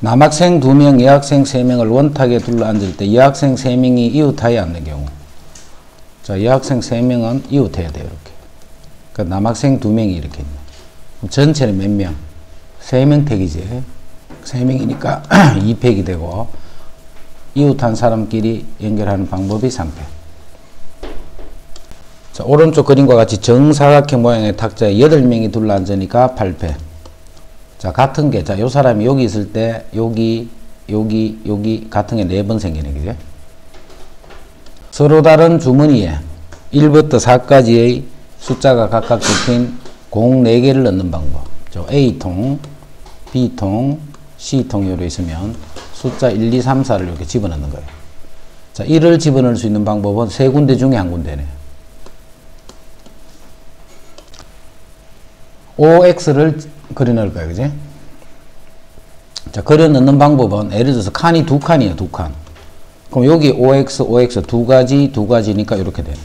남학생 2명, 여학생 3명을 원탁에 둘러앉을 때 여학생 3명이 이웃하여 앉는 경우. 자, 여학생 3명은 이웃해야 돼요. 이렇게. 그러니까 남학생 2명이 이렇게 있네. 그럼 전체는 몇 명? 3명 택이지. 3명이니까 2팩이 되고, 이웃한 사람끼리 연결하는 방법이 3팩. 자, 오른쪽 그림과 같이 정사각형 모양의 탁자에 8명이 둘러앉으니까 8팩. 자, 같은 게, 자, 요 사람이 여기 있을 때, 여기 같은 게 4번 생기네, 그죠? 서로 다른 주머니에 1부터 4까지의 숫자가 각각 적힌 공 4개를 넣는 방법. 저 A통, B통, C통 요로 있으면 숫자 1, 2, 3, 4를 이렇게 집어넣는 거예요. 자, 1을 집어넣을 수 있는 방법은 3군데 중에 한 군데네. OX를 그려 넣을 거예요, 그지? 자, 그려 넣는 방법은, 예를 들어서 칸이 2칸이에요, 2칸. 그럼 여기 OX, OX 두 가지니까 이렇게 되네.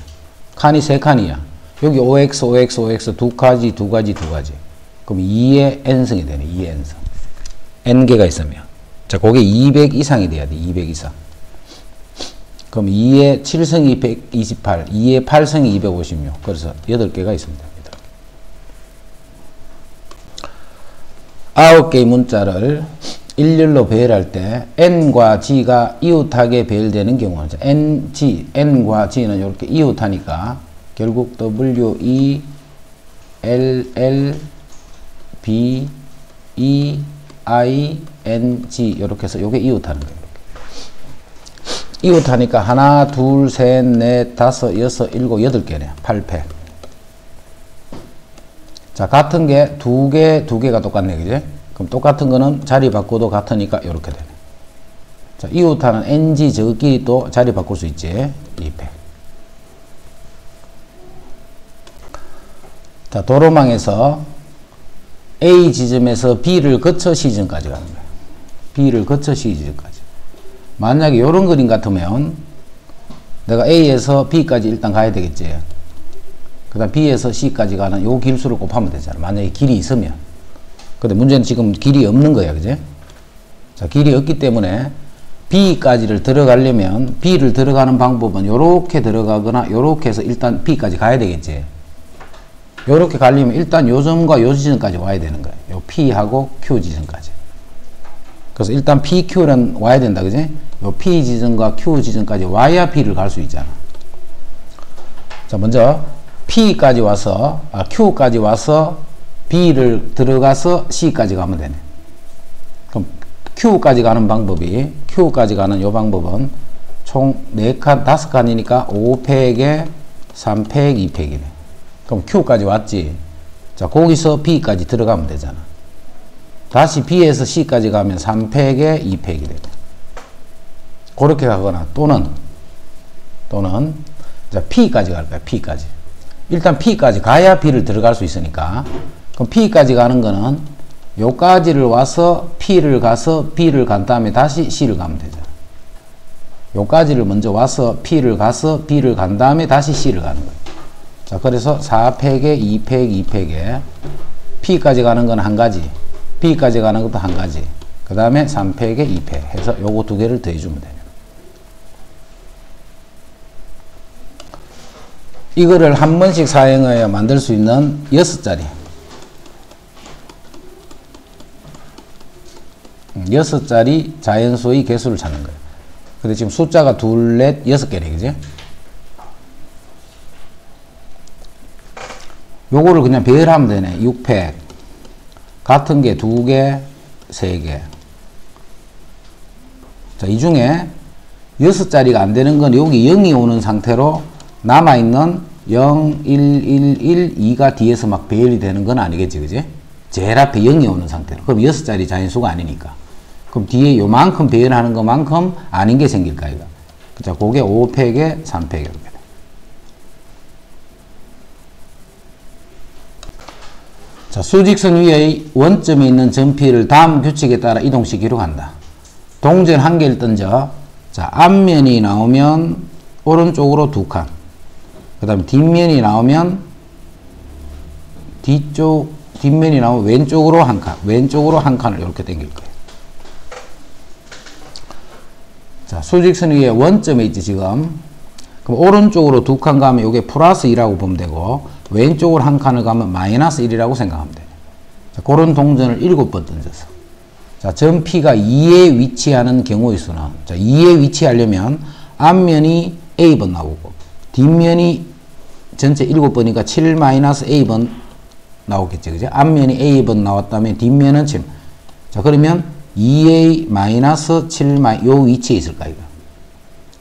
칸이 3칸이야. 여기 OX, OX, OX 두 가지. 그럼 2의 n승이 되네, 2의 n승. n개가 있으면. 자, 그게 200 이상이 돼야 돼, 200 이상. 그럼 2의 7승이 128, 2의 8승이 256. 그래서 8개가 있습니다. 9개의 문자를 일렬로 배열할 때 n과 g가 이웃하게 배열되는 경우는 n과 g는 이렇게 이웃하니까 결국 w, e, l, l, b, e, i, n, g 이렇게 해서 이게 이웃하는 거예요. 이웃하니까 하나, 둘, 셋, 넷, 다섯, 여섯, 일곱, 8개네. 8팩. 자, 같은 게 두 개가 똑같네, 그지? 그럼 똑같은 거는 자리 바꿔도 같으니까 이렇게 되네. 자, 이웃하는 NG 저끼리 또 자리 바꿀 수 있지. 2팩. 자, 도로망에서 A 지점에서 B를 거쳐 C 지점까지 가는 거야. B를 거쳐 C 지점까지. 만약에 이런 그림 같으면 내가 A에서 B까지 일단 가야 되겠지. 그 다음 B에서 C까지 가는 요 길수를 곱하면 되잖아. 만약에 길이 있으면. 근데 문제는 지금 길이 없는 거야. 그지? 자, 길이 없기 때문에 B까지를 들어가려면 B를 들어가는 방법은 요렇게 들어가거나 요렇게 해서 일단 B까지 가야 되겠지. 요렇게 가려면 일단 요 점과 요 지점까지 와야 되는 거야. 요 P하고 Q 지점까지. 그래서 일단 P, Q는 와야 된다. 그지? 요 P 지점과 Q 지점까지 와야 B를 갈 수 있잖아. 자, 먼저 P까지 와서, Q까지 와서 B를 들어가서 C까지 가면 되네. 그럼 Q까지 가는 방법이, Q까지 가는 요 방법은 총 4칸, 5칸이니까 5팩에 3팩, 2팩이네. 그럼 Q까지 왔지. 자, 거기서 B까지 들어가면 되잖아. 다시 B에서 C까지 가면 3팩에 2팩이 되네. 그렇게 가거나 또는 자, P까지 갈 거야, P까지. 일단 P까지 가야 B를 들어갈 수 있으니까. 그럼 P까지 가는 거는 요까지를 와서 P를 가서 B를 간 다음에 다시 C를 가면 되잖아. 요까지를 먼저 와서 P를 가서 B를 간 다음에 다시 C를 가는 거예요. 자, 그래서 4팩에 2팩, 2팩에 P까지 가는 건 한 가지, B까지 가는 것도 한 가지, 그 다음에 3팩에 2팩 해서 요거 두 개를 더해주면 돼요. 이거를 한 번씩 사용하여 만들 수 있는 6자리. 6자리 자연수의 개수를 찾는 거예요. 근데 지금 숫자가 2, 4, 6개네, 그지? 요거를 그냥 배열하면 되네. 6팩. 같은 게 2개, 3개. 자, 이 중에 6자리가 안 되는 건 여기 0이 오는 상태로 남아있는 0, 1, 1, 1, 2가 뒤에서 막 배열이 되는 건 아니겠지, 그지? 제일 앞에 0이 오는 상태로. 그럼 6자리 자연수가 아니니까. 그럼 뒤에 요만큼 배열하는 것만큼 아닌 게 생길까, 이거. 자, 그게 5팩에 3팩 이렇게 돼. 자, 수직선 위의 원점에 있는 점피를 다음 규칙에 따라 이동시키기로 한다. 동전 한 개를 던져. 자, 앞면이 나오면 오른쪽으로 2칸. 그 다음에 뒷면이 나오면 뒷면이 나오면 왼쪽으로 한 칸. 왼쪽으로 한 칸을 이렇게 당길 거예요. 자, 수직선 위에 원점에 있지, 지금. 그럼 오른쪽으로 두 칸 가면 이게 플러스 2라고 보면 되고, 왼쪽으로 한 칸을 가면 마이너스 1이라고 생각하면 돼요. 자, 그런 동전을 7번 던져서. 자, 점 P가 2에 위치하는 경우의 수는, 자, 2에 위치하려면 앞면이 A번 나오고, 뒷면이 전체 7번이니까 7-A번 나오겠지, 그죠? 앞면이 A번 나왔다면 뒷면은 7. 자, 그러면 2A-7, 요 위치에 있을까, 이거?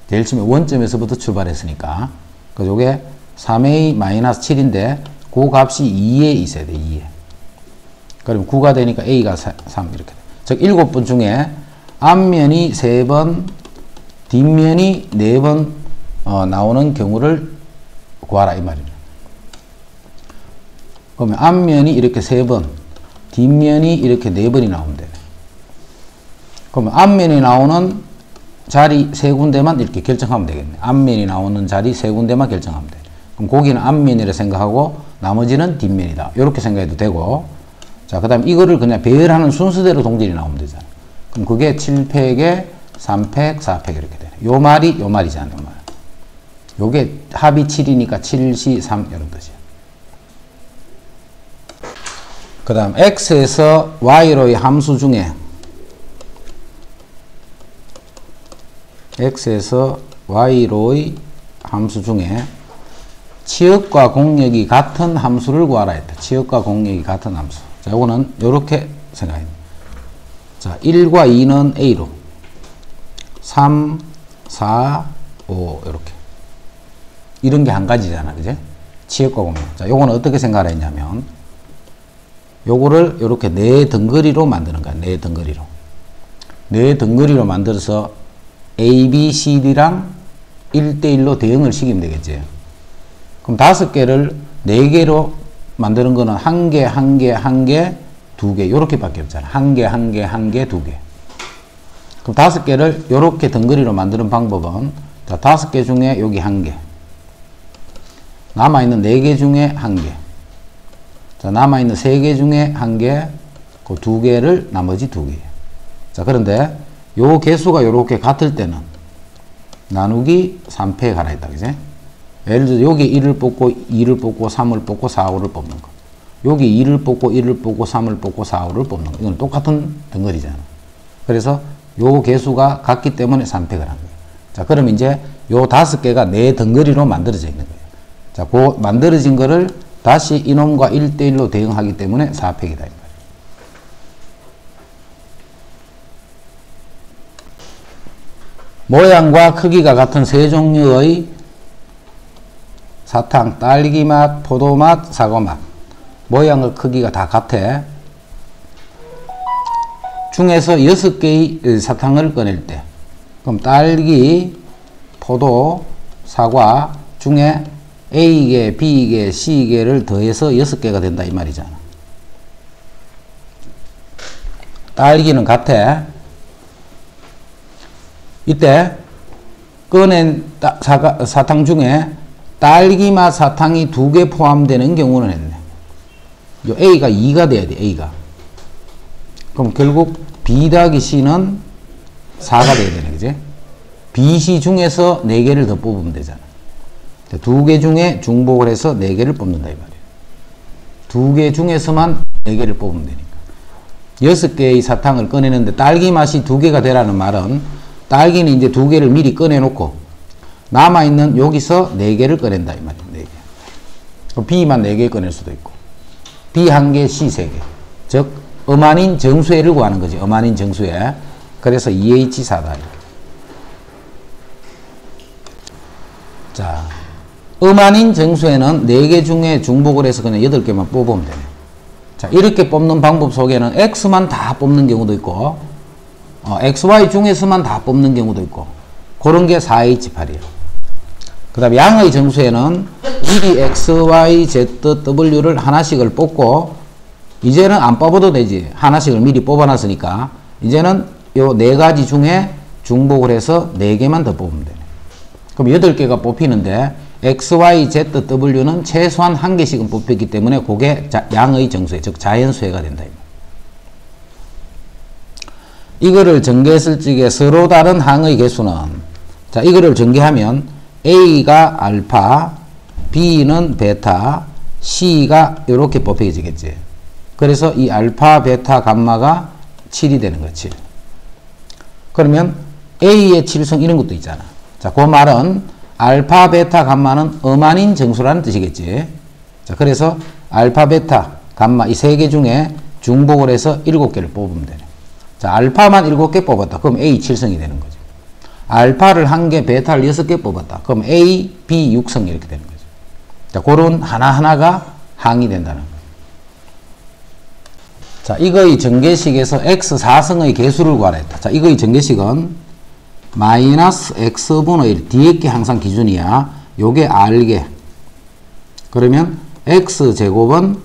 제일 처음에 원점에서부터 출발했으니까. 그래서 요게 3A-7인데, 그 값이 2에 있어야 돼, 2에. 그럼 9가 되니까 A가 3, 이렇게 돼. 즉, 7번 중에 앞면이 3번, 뒷면이 4번, 나오는 경우를 구하라, 이 말입니다. 그러면 앞면이 이렇게 3번, 뒷면이 이렇게 4번이 나오면 되네. 그러면 앞면이 나오는 자리 3군데만 이렇게 결정하면 되겠네. 앞면이 나오는 자리 3군데만 결정하면 돼. 그럼 거기는 앞면이라 생각하고 나머지는 뒷면이다. 이렇게 생각해도 되고, 자, 그 다음 이거를 그냥 배열하는 순서대로 동전이 나오면 되잖아. 그럼 그게 7팩에 3팩, 4팩 이렇게 되네. 요 말이잖아, 요 말. 요게 합이 7이니까 7시 3 이런 뜻이야. 그 다음 x에서 y로의 함수 중에 x에서 y로의 함수 중에 치역과 공역이 같은 함수를 구하라 했다. 치역과 공역이 같은 함수. 자, 요거는 요렇게 생각해. 자, 1과 2는 a로 3, 4, 5 요렇게. 이런 게 한 가지잖아, 그제? 치역과 공역. 자, 요거는 어떻게 생각을 했냐면, 요거를 요렇게 4덩어리로 만드는 거야, 4덩어리로. 4덩어리로 만들어서 A, B, C, D랑 1대1로 대응을 시키면 되겠지. 그럼 5개를 4개로 만드는 거는 1개, 1개, 1개, 2개, 요렇게 밖에 없잖아. 1개, 1개, 1개, 2개. 그럼 5개를 요렇게 덩어리로 만드는 방법은, 자, 5개 중에 여기 1개. 남아있는 4개 중에 1개. 자, 남아있는 3개 중에 1개, 그 2개를 나머지 2개. 자, 그런데 요 개수가 요렇게 같을 때는 나누기 3패에 가라 했다, 그지? 예를 들어 여기 1을 뽑고 2를 뽑고 3을 뽑고 4, 5를 뽑는 거. 여기 2를 뽑고 1을 뽑고 3을 뽑고 4, 5를 뽑는 거. 이건 똑같은 덩어리잖아. 그래서 요 개수가 같기 때문에 3패를 한 거예요. 자, 그럼 이제 요 5개가 4덩어리로 만들어져 있는 거예요. 자, 그 만들어진 거를 다시 이놈과 1대1로 대응하기 때문에 4팩이다. 모양과 크기가 같은 세 종류의 사탕, 딸기맛, 포도맛, 사과맛. 모양과 크기가 다 같아. 중에서 6개의 사탕을 꺼낼 때, 그럼 딸기, 포도, 사과 중에 A개, B개, C개를 더해서 6개가 된다 이 말이잖아. 딸기는 같아. 이때 꺼낸 사탕 중에 딸기맛 사탕이 2개 포함되는 경우는 했네. 요 A가 2가 돼야 돼, A가. 그럼 결국 B 더하기 C는 4가 돼야 되네, 그지? B, C 중에서 4개를 더 뽑으면 되잖아. 2개 중에 중복을 해서 4개를 뽑는다 이 말이에요. 2개 중에서만 4개를 뽑으면 되니까. 6개의 사탕을 꺼내는데 딸기 맛이 2개가 되라는 말은 딸기는 이제 2개를 미리 꺼내놓고 남아있는 여기서 4개를 꺼낸다 이 말이에요. 4개. 그럼 B만 4개 꺼낼 수도 있고 B 1개, C 3개. 즉 음안인 정수회를 구하는 거지. 음안인 정수회. 그래서 2H4다. 자, 음안인 정수에는 4개 중에 중복을 해서 그냥 8개만 뽑으면 되네. 자, 이렇게 뽑는 방법 속에는 X만 다 뽑는 경우도 있고, XY 중에서만 다 뽑는 경우도 있고, 그런 게 4H8이에요. 그 다음에 양의 정수에는 미리 X, Y, Z, W를 하나씩을 뽑고, 이제는 안 뽑아도 되지. 하나씩을 미리 뽑아놨으니까, 이제는 요 4가지 중에 중복을 해서 4개만 더 뽑으면 되네. 그럼 8개가 뽑히는데, X, Y, Z, W는 최소한 1개씩은 뽑혔기 때문에 그게 양의 정수회, 즉 자연수회가 된다. 이거를 전개했을 적에 서로 다른 항의 개수는, 자, 이거를 전개하면 A가 알파, B는 베타, C가 이렇게 뽑혀지겠지. 그래서 이 알파, 베타, 감마가 7이 되는 거야, 7. 그러면 A의 7성 이런 것도 있잖아. 자, 그 말은 알파, 베타, 감마는 엄한인 정수라는 뜻이겠지. 자, 그래서 알파, 베타, 감마 이 세 개 중에 중복을 해서 7개를 뽑으면 되네. 자, 알파만 7개 뽑았다. 그럼 A 7성이 되는 거죠. 알파를 1개, 베타를 6개 뽑았다. 그럼 A, B 6성 이렇게 되는 거죠. 자, 그런 하나하나가 항이 된다는 거예요. 자, 이거의 전개식에서 x 4성의 개수를 구하랬다. 자, 이거의 전개식은 마이너스 x분의 1, 뒤에 게 항상 기준이야. 요게 r개. 그러면 x제곱은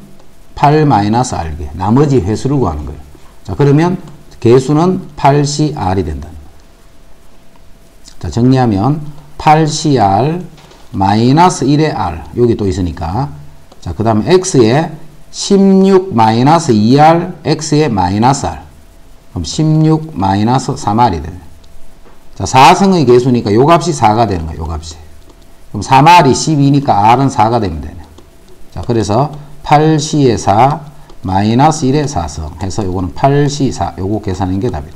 8 마이너스 r개. 나머지 회수를 구하는 거예요. 자, 그러면 개수는 8cr이 된다. 자, 정리하면 8cr 마이너스 1의 r. 여기 또 있으니까. 자, 그 다음에 x에 16 마이너스 2r, x에 마이너스 r. 그럼 16 마이너스 3r이 되네. 자, 4성의 개수니까 요 값이 4가 되는 거야, 요 값이. 그럼 3r이 12니까 r은 4가 되면 되네. 자, 그래서 8c에 4, 마이너스 1에 4성 해서 요거는 8c 4, 요거 계산하는 게 답이네.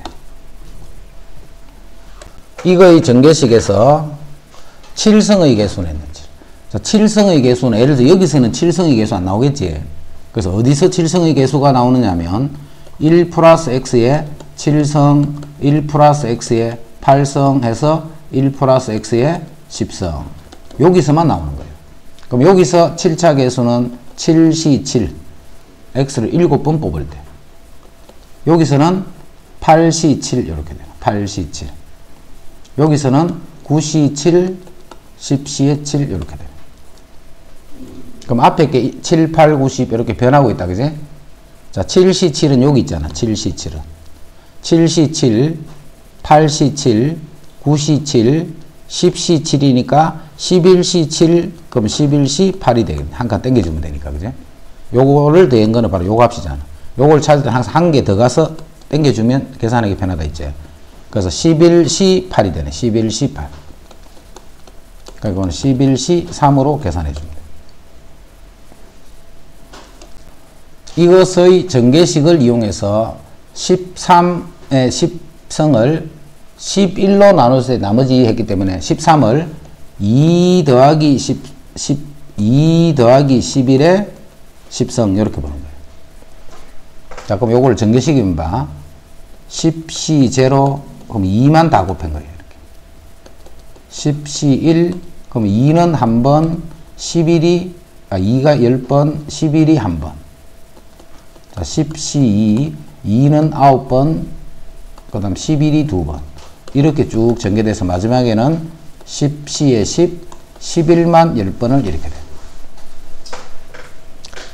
이거의 전개식에서 7성의 개수는 했는지. 자, 7성의 개수는, 예를 들어 여기서는 7성의 개수 안 나오겠지. 그래서 어디서 7성의 개수가 나오느냐면 1 플러스 x에 7성, 1 플러스 x에 8성 해서 1 플러스 x에 10성. 여기서만 나오는 거예요. 그럼 여기서 7차 개수는 7c7. x를 7번 뽑을 때. 여기서는 8c7 이렇게 돼요. 8c7. 여기서는 9c7, 10c에 7 이렇게 돼요. 그럼 앞에 게 7, 8, 9, 10 이렇게 변하고 있다. 그지? 자, 7c7은 여기 있잖아. 7c7은. 7c7, 8c7, 9c7, 10c7이니까 11c7, 그럼 11c8이 되겠네. 한 칸 땡겨주면 되니까. 그지? 요거를 더한 거는 바로 요 값이잖아. 요걸 찾을 때 항상 한 개 더 가서 땡겨주면 계산하기 편하다 있지. 그래서 11c8이 되네. 11c8. 그러니까 이거는 11c3으로 계산해 줍니다. 이것의 전개식을 이용해서 13의 10성을 11로 나눴을 때 나머지 했기 때문에 13을 2 더하기 2 더하기 11의 10성 이렇게 보는 거예요. 자, 그럼 요걸 전개식이면 봐. 10c0 그럼 2만 다 곱한 거예요. 이렇게. 10c1 그럼 2는 한 번, 11이 2가 10번, 11이 한 번. 자, 10c2 2는 9번, 그 다음 11이 2번. 이렇게 쭉 전개돼서 마지막에는 10c에 10, 11만 10번을 이렇게 돼요.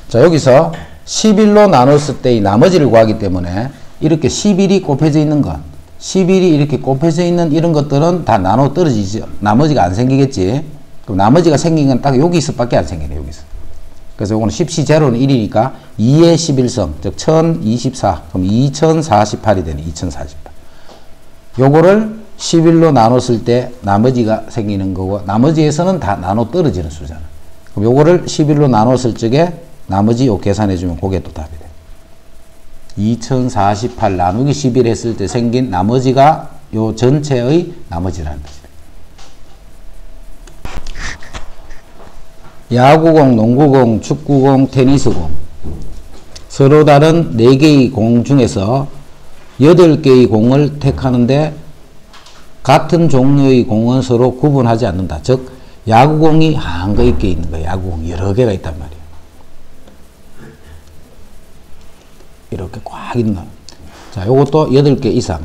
자, 여기서 11로 나눴을 때의 나머지를 구하기 때문에 이렇게 11이 곱해져 있는 것, 11이 이렇게 곱해져 있는 이런 것들은 다 나눠 떨어지죠. 나머지가 안 생기겠지. 그럼 나머지가 생긴 건 딱 여기서 밖에 안 생기네, 여기서. 그래서 요거는 10c0는 1이니까 2의 11성, 즉 1024, 그럼 2048이 되네, 2048. 요거를 11로 나눴을 때 나머지가 생기는 거고, 나머지에서는 다 나눠 떨어지는 수잖아. 그럼 요거를 11로 나눴을 적에 나머지 요 계산해주면 그게 또 답이 돼. 2048 나누기 11 했을 때 생긴 나머지가 요 전체의 나머지라는 뜻이에요. 야구공, 농구공, 축구공, 테니스공. 서로 다른 4개의 공 중에서 8개의 공을 택하는데 같은 종류의 공은 서로 구분하지 않는다. 즉, 야구공이 한가득 게 있는 거야. 야구공이 여러 개가 있단 말이야. 이렇게 꽉 있나. 자, 요것도 8개 이상.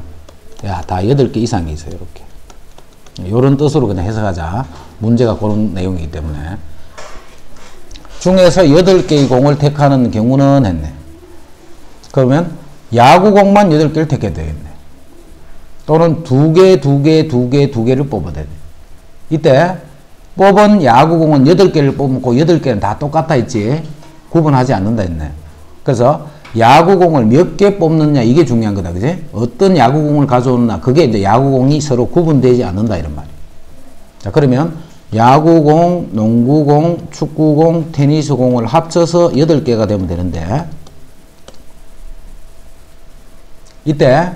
야, 다 8개 이상이 있어요. 이렇게. 요런 뜻으로 그냥 해석하자. 문제가 그런 내용이기 때문에. 중에서 8개의 공을 택하는 경우는 했네. 그러면 야구공만 8개를 택해야 되겠네. 또는 2개를 뽑아야 되네. 이때 뽑은 야구공은 8개를 뽑고 8개는 다 똑같아 있지. 구분하지 않는다 했네. 그래서 야구공을 몇 개 뽑느냐 이게 중요한 거다. 그지? 어떤 야구공을 가져오느냐 그게 이제 야구공이 서로 구분되지 않는다 이런 말이에요. 자, 그러면 야구공, 농구공, 축구공, 테니스공을 합쳐서 8개가 되면 되는데 이때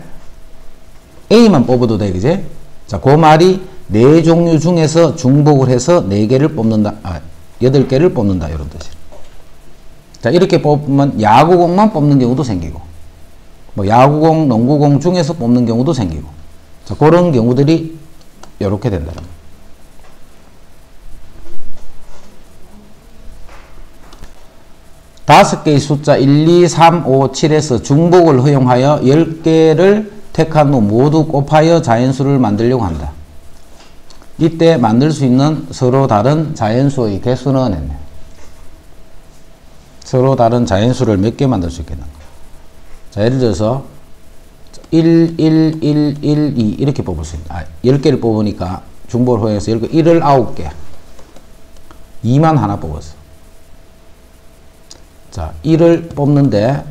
A만 뽑아도 돼. 그지? 자, 그 말이 4종류 중에서 중복을 해서 4개를 뽑는다. 8개를 뽑는다. 이런 뜻이에요. 자, 이렇게 뽑으면 야구공만 뽑는 경우도 생기고, 뭐 야구공, 농구공 중에서 뽑는 경우도 생기고, 자, 그런 경우들이 이렇게 된다는 거예요. 다섯 개의 숫자 1, 2, 3, 5, 7에서 중복을 허용하여 10개를 택한 후 모두 곱하여 자연수를 만들려고 한다. 이때 만들 수 있는 서로 다른 자연수의 개수는 했네. 서로 다른 자연수를 몇 개 만들 수 있겠는가. 자, 예를 들어서 1, 1, 1, 1, 2 이렇게 뽑을 수 있다. 10개를 뽑으니까 중복을 허용해서 1을 9개. 2만 하나 뽑았어. 자, 1을 뽑는데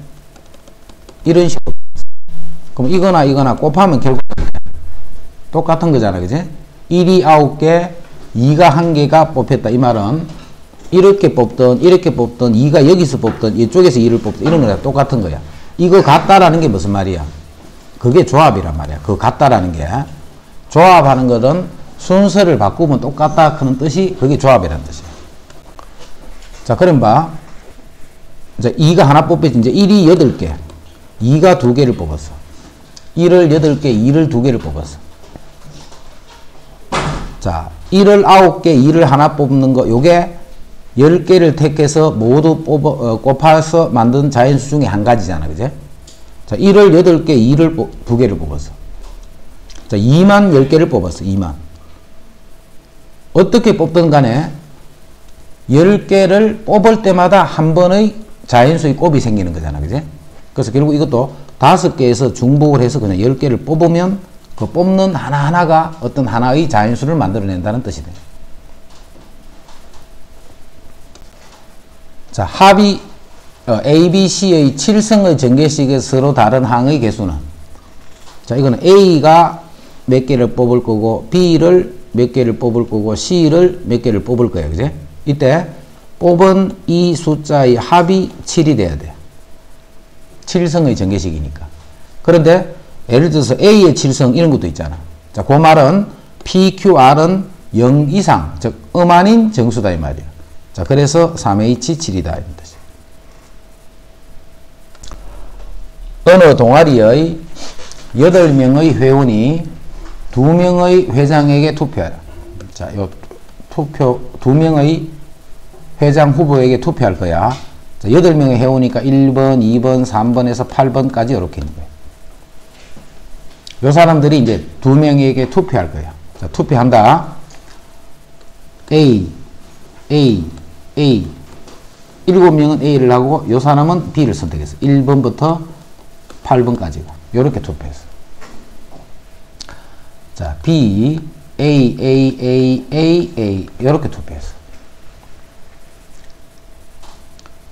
이런 식으로 그럼 이거나 곱하면 결국 똑같은 거잖아. 그지? 1이 9개, 2가 1개가 뽑혔다. 이 말은 이렇게 뽑던 2가 여기서 뽑던 이쪽에서 2를 뽑던 이런 거랑 똑같은 거야. 이거 같다라는 게 무슨 말이야? 그게 조합이란 말이야. 그거 같다라는 게. 조합하는 것은 순서를 바꾸면 똑같다 하는 뜻이 그게 조합이라는 뜻이야. 자, 그럼 봐. 이제 2가 하나 뽑혔지. 이제 1이 8개. 2가 2개를 뽑았어. 1을 8개, 2를 2개를 뽑았어. 자, 1을 9개, 2를 하나 뽑는 거, 요게 10개를 택해서 모두 곱해서 만든 자연수 중에 한 가지잖아. 그제? 자, 1을 8개, 2를 2개를 뽑았어. 자, 2만 10개를 뽑았어. 2만. 어떻게 뽑든 간에 10개를 뽑을 때마다 한 번의 자연수의 곱이 생기는 거잖아. 그제? 그래서 결국 이것도 5개에서 중복을 해서 그냥 10개를 뽑으면 그 뽑는 하나하나가 어떤 하나의 자연수를 만들어낸다는 뜻이 돼요. 자, 합이 A, B, C의 7성의 전개식에서 서로 다른 항의 개수는, 자, 이거는 A가 몇 개를 뽑을 거고 B를 몇 개를 뽑을 거고 C를 몇 개를 뽑을 거예요. 그제? 이때 뽑은 이 숫자의 합이 7이 돼야 돼. 7성의 전개식이니까. 그런데 예를 들어서 A의 7성 이런 것도 있잖아. 자, 그 말은 PQR은 0 이상, 즉 아닌 정수다 이 말이야. 자, 그래서 3H7이다 이런 뜻이야. 어느 동아리의 8명의 회원이 2명의 회장에게 투표하라. 자, 요 투표 2명의 회장 후보에게 투표할 거야. 자, 8명의 회원이니까 1번, 2번, 3번에서 8번까지 이렇게 있는 거예요. 요 사람들이 이제 2명에게 투표할 거야. 자, 투표한다. A, 7명은 A를 하고 요 사람은 B를 선택했어. 1번부터 8번까지가. 요렇게 투표했어. 자, B, A 요렇게 투표했어.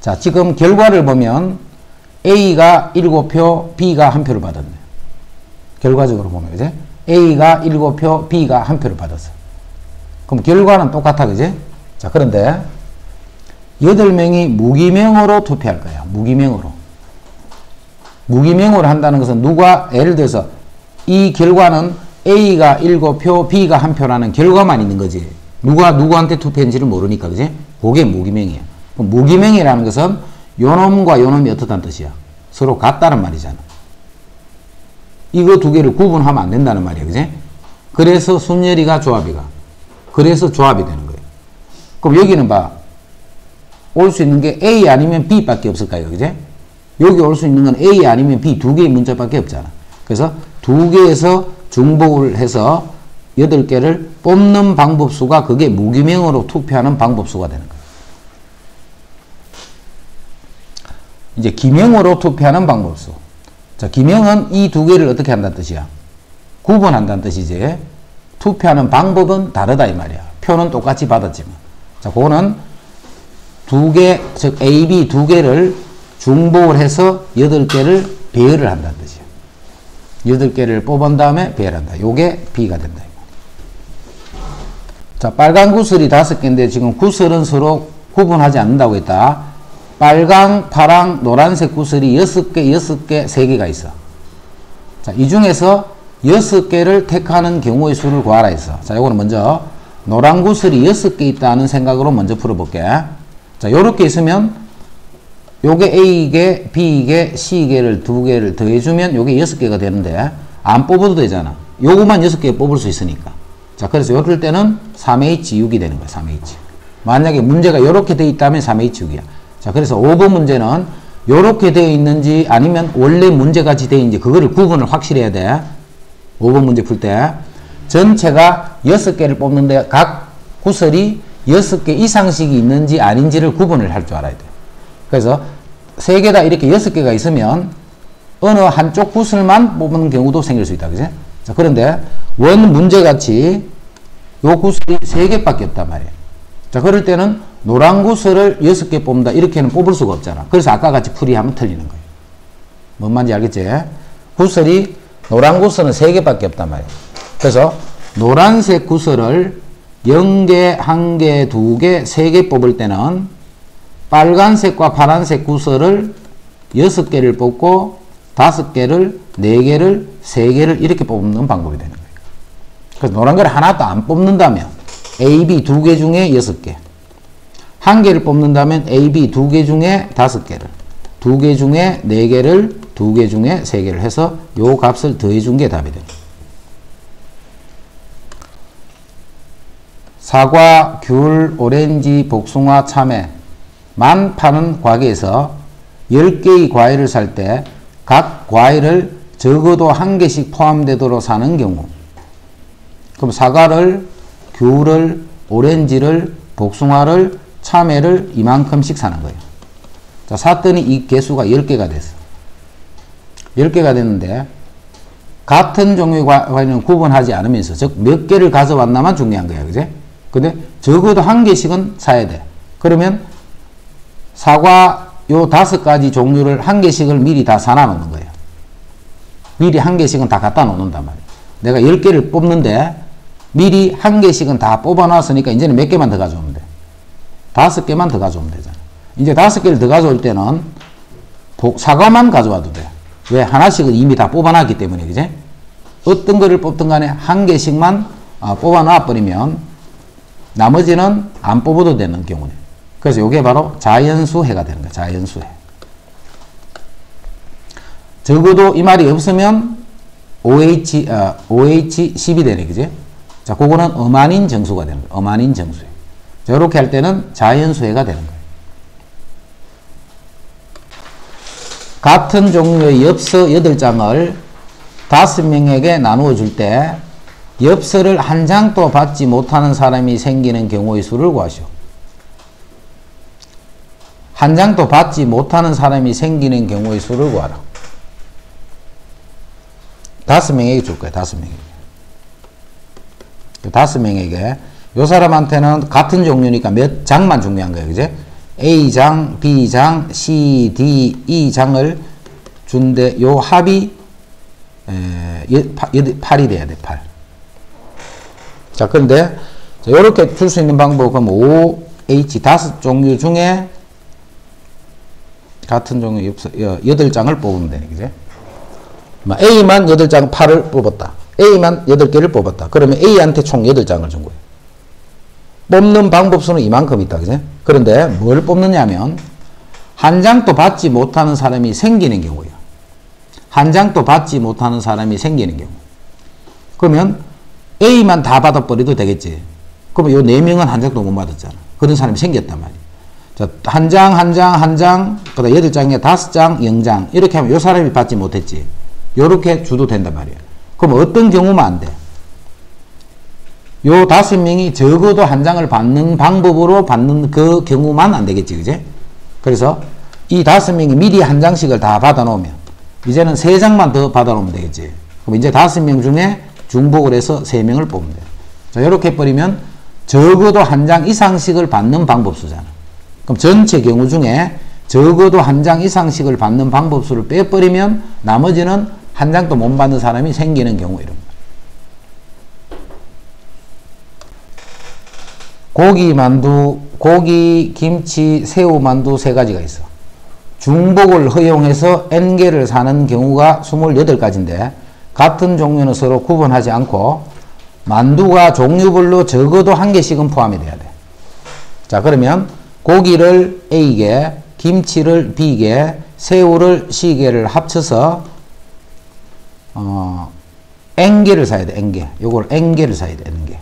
자, 지금 결과를 보면 A가 7표, B가 1표를 받았네. 결과적으로 보면, 그지? A가 7표, B가 1표를 받았어. 그럼 결과는 똑같아, 그지? 자, 그런데 8명이 무기명으로 투표할 거야. 무기명으로. 무기명으로 한다는 것은 누가, 예를 들어서 이 결과는 A가 7표, B가 1표라는 결과만 있는 거지. 누가 누구한테 투표했는지를 모르니까, 그지? 그게 무기명이야. 무기명이라는 것은 요놈과 요놈이 어떻다는 뜻이야? 서로 같다는 말이잖아. 이거 두 개를 구분하면 안 된다는 말이야. 그지? 그래서 순열이가 조합이가. 그래서 조합이 되는 거예요. 그럼 여기는 봐. 올 수 있는 게 A 아니면 B 밖에 없을까요? 그지? 여기 올 수 있는 건 A 아니면 B 두 개의 문자밖에 없잖아. 그래서 두 개에서 중복을 해서 8개를 뽑는 방법수가 그게 무기명으로 투표하는 방법수가 되는 거예요. 이제 기명으로 투표하는 방법수. 자, 기명은 이 두 개를 어떻게 한다는 뜻이야? 구분한다는 뜻이지. 투표하는 방법은 다르다 이 말이야. 표는 똑같이 받았지만. 자, 그거는 두 개, 즉 A, B 두 개를 중복을 해서 8개를 배열을 한다는 뜻이에요. 8개를 뽑은 다음에 배열한다. 요게 B가 된다. 자, 빨간 구슬이 5개인데 지금 구슬은 서로 구분하지 않는다고 했다. 빨강, 파랑, 노란색 구슬이 6개, 6개, 3개가 있어. 자, 이 중에서 6개를 택하는 경우의 수를 구하라 했어. 자, 요거는 먼저 노란 구슬이 6개 있다는 생각으로 먼저 풀어볼게. 자, 요렇게 있으면 요게 A개, B개, C개를 2개를 더해주면 요게 6개가 되는데 안 뽑아도 되잖아. 요거만 6개 뽑을 수 있으니까. 자, 그래서 요럴 때는 3H6이 되는 거야. 3H. 만약에 문제가 요렇게 되어 있다면 3H6이야. 자, 그래서 5번 문제는 요렇게 되어 있는지 아니면 원래 문제같이 되어 있는지 그거를 구분을 확실히 해야 돼. 5번 문제 풀 때 전체가 6개를 뽑는데 각 구슬이 6개 이상씩이 있는지 아닌지를 구분을 할 줄 알아야 돼. 그래서 3개 다 이렇게 6개가 있으면 어느 한쪽 구슬만 뽑는 경우도 생길 수 있다. 그지? 자, 그런데 원 문제같이 요 구슬이 3개밖에 없단 말이에요. 자, 그럴 때는 노란 구슬을 6개 뽑는다. 이렇게는 뽑을 수가 없잖아. 그래서 아까 같이 풀이하면 틀리는 거예요. 뭔 말인지 알겠지? 구슬이 노란 구슬은 3개밖에 없단 말이에요. 그래서 노란색 구슬을 0개, 1개, 2개, 3개 뽑을 때는 빨간색과 파란색 구슬을 6개를 뽑고 5개를, 4개를, 3개를 이렇게 뽑는 방법이 되는 거예요. 그래서 노란 거를 하나도 안 뽑는다면 A, B 2개 중에 6개, 1개를 뽑는다면 A, B 2개 중에 5개를, 2개 중에 4개를, 2개 중에 3개를 해서 요 값을 더해준 게 답이 됩니다. 사과, 귤, 오렌지, 복숭아, 참외만 파는 가게에서 10개의 과일을 살 때 각 과일을 적어도 1개씩 포함되도록 사는 경우, 그럼 사과를, 귤을, 오렌지를, 복숭아를, 참외를 이만큼씩 사는 거예요. 자, 샀더니 이 개수가 10개가 됐어. 10개가 됐는데 같은 종류의 과일은 구분하지 않으면서 즉 몇 개를 가져왔나만 중요한 거야. 그지? 근데 적어도 1개씩은 사야 돼. 그러면 사과 요 5가지 종류를 1개씩을 미리 다 사놔 놓는 거예요. 미리 1개씩은 다 갖다 놓는단 말이에요. 내가 10개를 뽑는데 미리 1개씩은 다 뽑아 놨으니까 이제는 몇 개만 더 가져오면 돼. 5개만 더 가져오면 되잖아. 이제 5개를 더 가져올 때는 사과만 가져와도 돼. 왜? 하나씩은 이미 다 뽑아 놨기 때문에. 그지? 어떤 거를 뽑든 간에 1개씩만 뽑아 놔버리면 나머지는 안 뽑아도 되는 경우네. 그래서 이게 바로 자연수해가 되는 거야. 자연수해. 적어도 이 말이 없으면 OH10이 되네. 그지? 자, 그거는 어만인 정수가 되는 거야. 어만인 정수해. 자, 이렇게 할 때는 자연수해가 되는 거예요. 같은 종류의 엽서 8장을 5명에게 나누어 줄 때 엽서를 한 장도 받지 못하는 사람이 생기는 경우의 수를 구하시오. 한 장도 받지 못하는 사람이 생기는 경우의 수를 구하라. 5명에게 줄 거야. 5명에게. 5명에게 요 사람한테는 같은 종류니까 몇 장만 중요한 거예요. 그지? A장, B장, C, D, E장을 준데 요 합이 8이 돼야 돼. 8. 자, 그런데 이렇게 줄 수 있는 방법은 OH 5종류 중에 같은 종류 엽서 8장을 뽑으면 되네. 그지? A만 8장 8을 뽑았다. A만 8개를 뽑았다. 그러면 A한테 총 8장을 준 거예요. 뽑는 방법 수는 이만큼 있다. 그지? 그런데 뭘 뽑느냐면 한 장도 받지 못하는 사람이 생기는 경우예요. 한 장도 받지 못하는 사람이 생기는 경우. 그러면 A만 다 받아버려도 되겠지. 그러면 요 4명은 한 장도 못 받았잖아. 그런 사람이 생겼단 말이야. 자, 한 장, 한 장, 한 장, 그 다음 8장에 5장, 0장. 이렇게 하면 요 사람이 받지 못했지. 요렇게 주도 된단 말이야. 그럼 어떤 경우만 안 돼? 요 5명이 적어도 한 장을 받는 방법으로 받는 그 경우만 안 되겠지. 그지? 그래서 이 5명이 미리 한 장씩을 다 받아 놓으면 이제는 3장만 더 받아 놓으면 되겠지. 그럼 이제 5명 중에 중복을 해서 3명을 뽑으면 돼. 자, 이렇게 해버리면 적어도 한 장 이상씩을 받는 방법 수잖아. 그럼 전체 경우 중에 적어도 한 장 이상씩을 받는 방법수를 빼버리면 나머지는 한 장도 못 받는 사람이 생기는 경우 이런 거예요. 고기, 만두, 고기, 김치, 새우, 만두 세 가지가 있어. 중복을 허용해서 N개를 사는 경우가 28가지인데 같은 종류는 서로 구분하지 않고 만두가 종류별로 적어도 한 개씩은 포함이 돼야 돼. 자, 그러면 고기를 A개, 김치를 B개, 새우를 C개를 합쳐서 N개를 사야 돼. N개. 요걸 N개를 사야 돼. N개.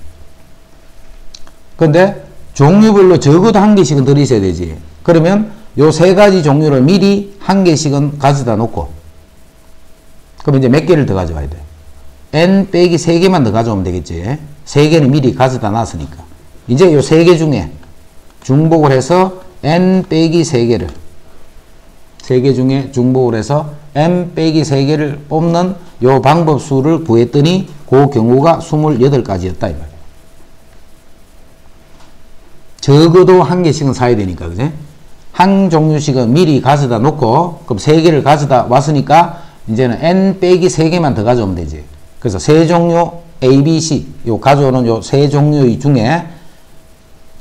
근데 종류별로 적어도 한 개씩은 들어있어야 되지. 그러면 요 세 가지 종류를 미리 한 개씩은 가져다 놓고 그럼 이제 몇 개를 더 가져와야 돼? N 빼기 3개만 더 가져오면 되겠지. 3개는 미리 가져다 놨으니까. 이제 요 3개 중에 중복을 해서 N 빼기 3개를 3개 중에 중복을 해서 N 빼기 3개를 뽑는 요 방법수를 구했더니 그 경우가 28가지였다 이 말이야. 적어도 한 개씩은 사야 되니까, 그지? 한 종류씩은 미리 가져다 놓고, 그럼 3개를 가져다 왔으니까, 이제는 N 빼기 3개만 더 가져오면 되지. 그래서 세 종류 A, B, C, 요 가져오는 요 세 종류 중에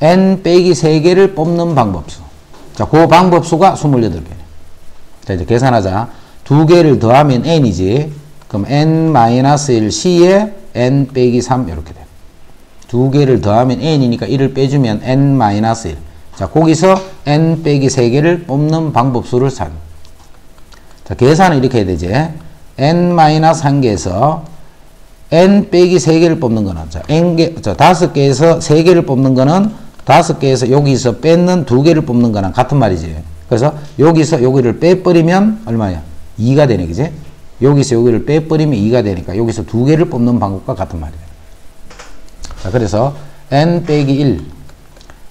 N 빼기 3개를 뽑는 방법수. 자, 그 방법수가 28개네. 자, 이제 계산하자. 2개를 더하면 N이지. 그럼 N-1 C에 N 빼기 3, 이렇게 돼. 2개를 더하면 N이니까 1을 빼주면 N-1. 자, 거기서 N 빼기 3개를 뽑는 방법수를 찾는. 자, 계산은 이렇게 해야 되지. N-1개에서 N 빼기 3개를 뽑는 거는, 자, 5개에서 3개를 뽑는 거는 5개에서 여기서 뺏는 2개를 뽑는 거랑 같은 말이지. 그래서 여기서 여기를 빼버리면 얼마야? 2가 되네, 그지? 여기서 여기를 빼버리면 2가 되니까 여기서 2개를 뽑는 방법과 같은 말이야. 자, 그래서 N 빼기 1,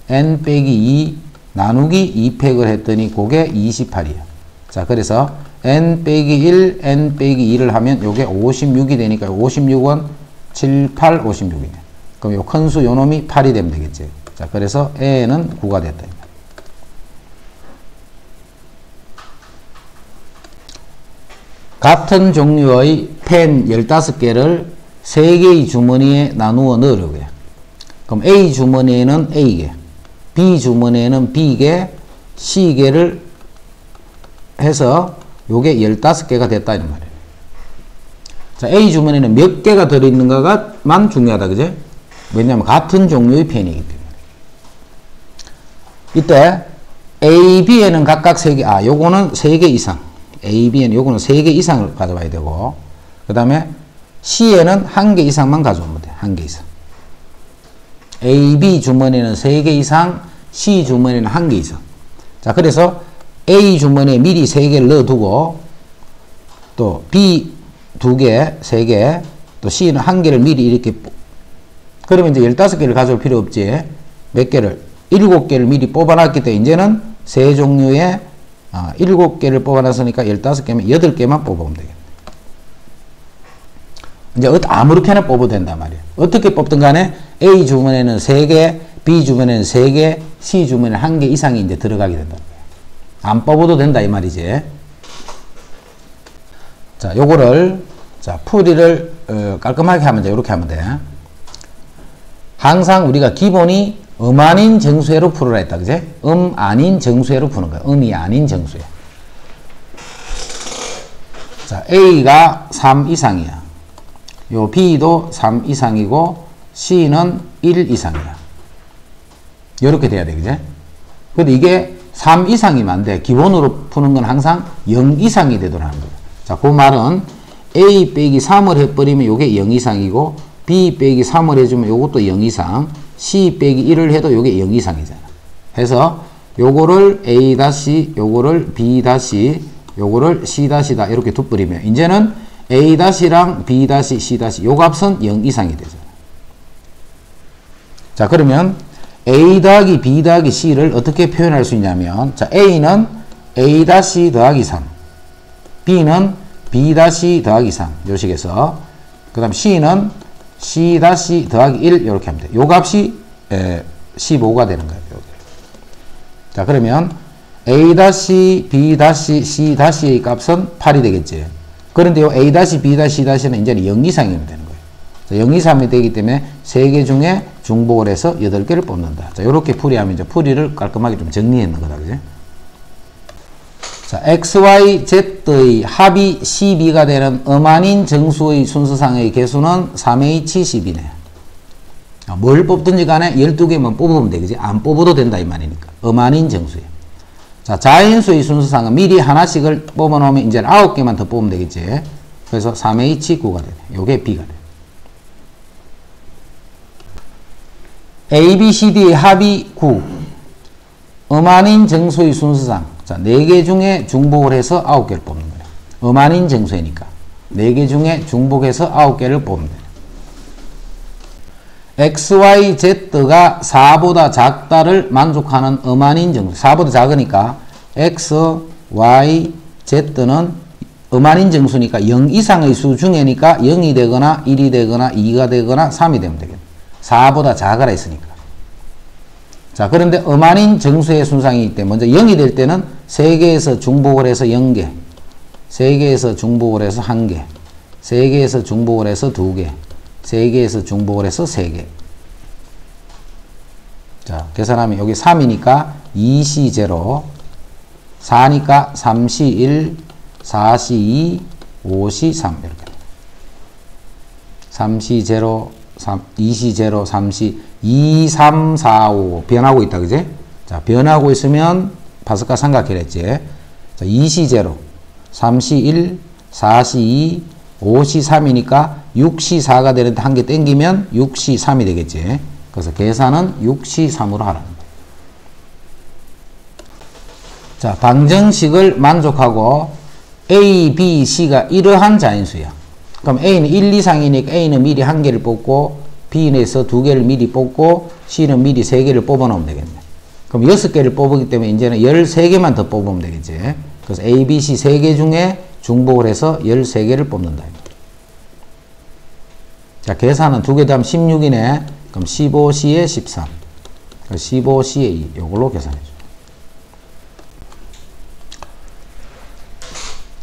N 빼기 2 나누기 2팩을 했더니 그게 28이야. 자, 그래서 N 빼기 1, N 빼기 2를 하면 요게 56이 되니까 56은 7, 8, 56이네. 그럼 요 큰 수 요놈이 8이 되면 되겠지. 자, 그래서 N은 9가 됐다. 같은 종류의 펜 15개를 3개의 주머니에 나누어 넣으려고 해. 그럼 A 주머니에는 A개, B 주머니에는 B개, C개를 해서 요게 15개가 됐다 이런 말이에요. 자, A 주머니에는 몇 개가 들어있는가만 중요하다, 그제? 왜냐하면 같은 종류의 펜이기 때문에. 이때 A, B에는 각각 3개, 요거는 3개 이상. A, B에는 요거는 3개 이상을 가져와야 되고, 그 다음에 C에는 1개 이상만 가져오면 돼. 1개 이상. A, B 주머니는 3개 이상, C 주머니는 1개 이상. 자, 그래서 A 주머니에 미리 3개를 넣어두고, 또 B 2개, 3개, 또 C는 1개를 미리 이렇게, 그러면 이제 15개를 가져올 필요 없지. 몇 개를? 7개를 미리 뽑아놨기 때문에 이제는 세 종류의 7개를 뽑아놨으니까 15개면 8개만 뽑으면 되겠네. 이제 아무렇게나 뽑아도 된단 말이야. 어떻게 뽑든 간에 A 주머니에는 3개, B 주머니에는 3개, C 주머니에는 1개 이상이 이제 들어가게 된다. 안 뽑아도 된다 이 말이지. 자, 요거를 자, 풀이를 깔끔하게 하면 돼. 이렇게 하면 돼. 항상 우리가 기본이 아닌 정수회로 풀어라 했다. 그제? 아닌 정수회로 푸는 거야. 음이 아닌 정수회. 자, A가 3 이상이야. 요 B도 3 이상이고 C는 1 이상이야. 이렇게 돼야 돼. 그제? 근데 이게 3 이상이면 안 돼. 기본으로 푸는 건 항상 0 이상이 되도록 하는 거야. 자, 그 말은 A 빼기 3을 해버리면 요게 0 이상이고 B 빼기 3을 해주면 요것도 0 이상, C 빼기 1을 해도 요게 0 이상이잖아. 해서 요거를 A 다시, 요거를 B 다시, 요거를 C 다시다 이렇게 둬버리면 이제는 A 다시랑 B 다시, C 다시 요 값은 0 이상이 되잖아. 자, 그러면 A 더하기 B 더하기 C를 어떻게 표현할 수 있냐면, 자, A는 A 다시 더하기 3, B는 B 다시 더하기 3 요 식에서, 그 다음 C는 C 다시 더하기 1 이렇게 하면 돼. 요 값이 15가 되는 거예요. 자, 그러면 A-B-C-A의 값은 8이 되겠지. 그런데 요 A-B-C는 이제는 0 이상이면 되는 거예요. 자, 0 이상이 되기 때문에 3개 중에 중복을 해서 8개를 뽑는다. 자, 요렇게 풀이하면 이제 풀이를 깔끔하게 좀 정리했는 거다. 그지? 자, X, Y, Z의 합이 12가 되는 음한인 정수의 순서상의 개수는 3H 12네. 뭘 뽑든지 간에 12개만 뽑으면 되겠지. 안 뽑아도 된다 이 말이니까. 음한인 정수에. 자, 자연수의 순서상은 미리 하나씩을 뽑아놓으면 이제 9개만 더 뽑으면 되겠지. 그래서 3H 9가 되네. 요게 B가 돼. A, B, C, D의 합이 9. 음한인 정수의 순서상. 자, 4개 중에 중복을 해서 9개를 뽑는 거예요. 음한인 정수니까. 4개 중에 중복해서 9개를 뽑는 거예요. X, Y, Z가 4보다 작다를 만족하는 음한인 정수. 4보다 작으니까 X, Y, Z는 음한인 정수니까 0 이상의 수 중에니까 0이 되거나 1이 되거나 2가 되거나 3이 되면 되겠네. 4보다 작아라 했으니까. 자, 그런데 음한인 정수의 순상이기 때문에 먼저 0이 될 때는 3개에서 중복을 해서 0개, 3개에서 중복을 해서 1개, 3개에서 중복을 해서 2개, 3개에서 중복을 해서 3개. 자, 계산하면 여기 3이니까 2C 0, 4니까 3C 1, 4C 2, 5C 3 이렇게. 3C 0, 2C 0, 3C 2, 3, 4, 5 변하고 있다. 그지? 자, 변하고 있으면 파스칼 삼각형이랬지. 자, 2C 0, 3C 1, 4C 2, 5C 3이니까 6C 4가 되는데 한 개 땡기면 6C 3이 되겠지. 그래서 계산은 6C 3으로 하라는 거예요. 자, 방정식을 만족하고 A, B, C가 이러한 자연수야. 그럼 A는 1 이상이니까 A는 미리 1개를 뽑고 B에서 2개를 미리 뽑고 C는 미리 3개를 뽑아 놓으면 되겠네. 그럼 6개를 뽑기 때문에 이제는 13개만 더 뽑으면 되겠지. 그래서 A, B, C 3개 중에 중복을 해서 13개를 뽑는다. 자, 계산은 2개 더하면 16이네. 그럼 15C에 13. 15C에 2. 이걸로 계산해줘.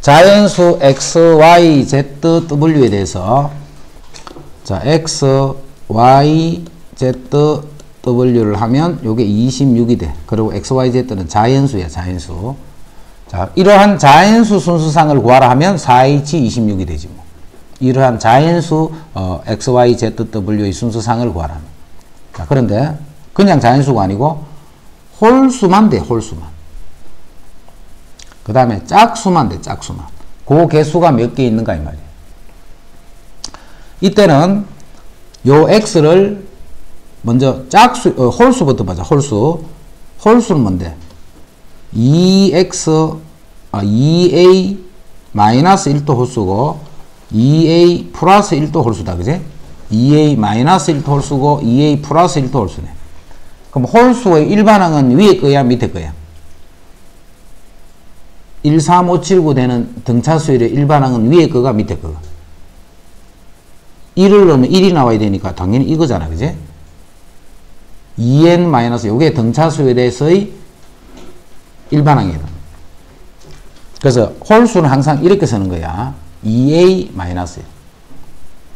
자연수 X, Y, Z, W에 대해서 자, X, Y, Z, W를 하면 요게 26이 돼. 그리고 X, Y, Z는 자연수야, 자연수. 자, 이러한 자연수 순수상을 구하라 하면 4H 26이 되지 뭐. 이러한 자연수 X, Y, Z, W의 순수상을 구하라. 자, 그런데 그냥 자연수가 아니고 홀수만 돼, 홀수만. 그 다음에 짝수만 돼, 짝수만. 그 개수가 몇 개 있는가 이 말이에요. 이때는 요 X를 먼저 짝수, 홀수부터 보자, 홀수. 홀수는 뭔데? 2A 마이너스 1도 홀수고 2A 플러스 1도 홀수다. 그지? 2A 마이너스 1도 홀수고 2A 플러스 1도 홀수네. 그럼 홀수의 일반항은 위에 거야, 밑에 거야? 1, 3, 5, 7, 9 되는 등차수열의 일반항은 위에 거가 밑에 거가. 1을 넣으면 1이 나와야 되니까 당연히 이거잖아. 그지? 2n 마이너스 요게 등차수열에서의 일반항이다. 그래서 홀수는 항상 이렇게 쓰는 거야. 2a 마이너스 1.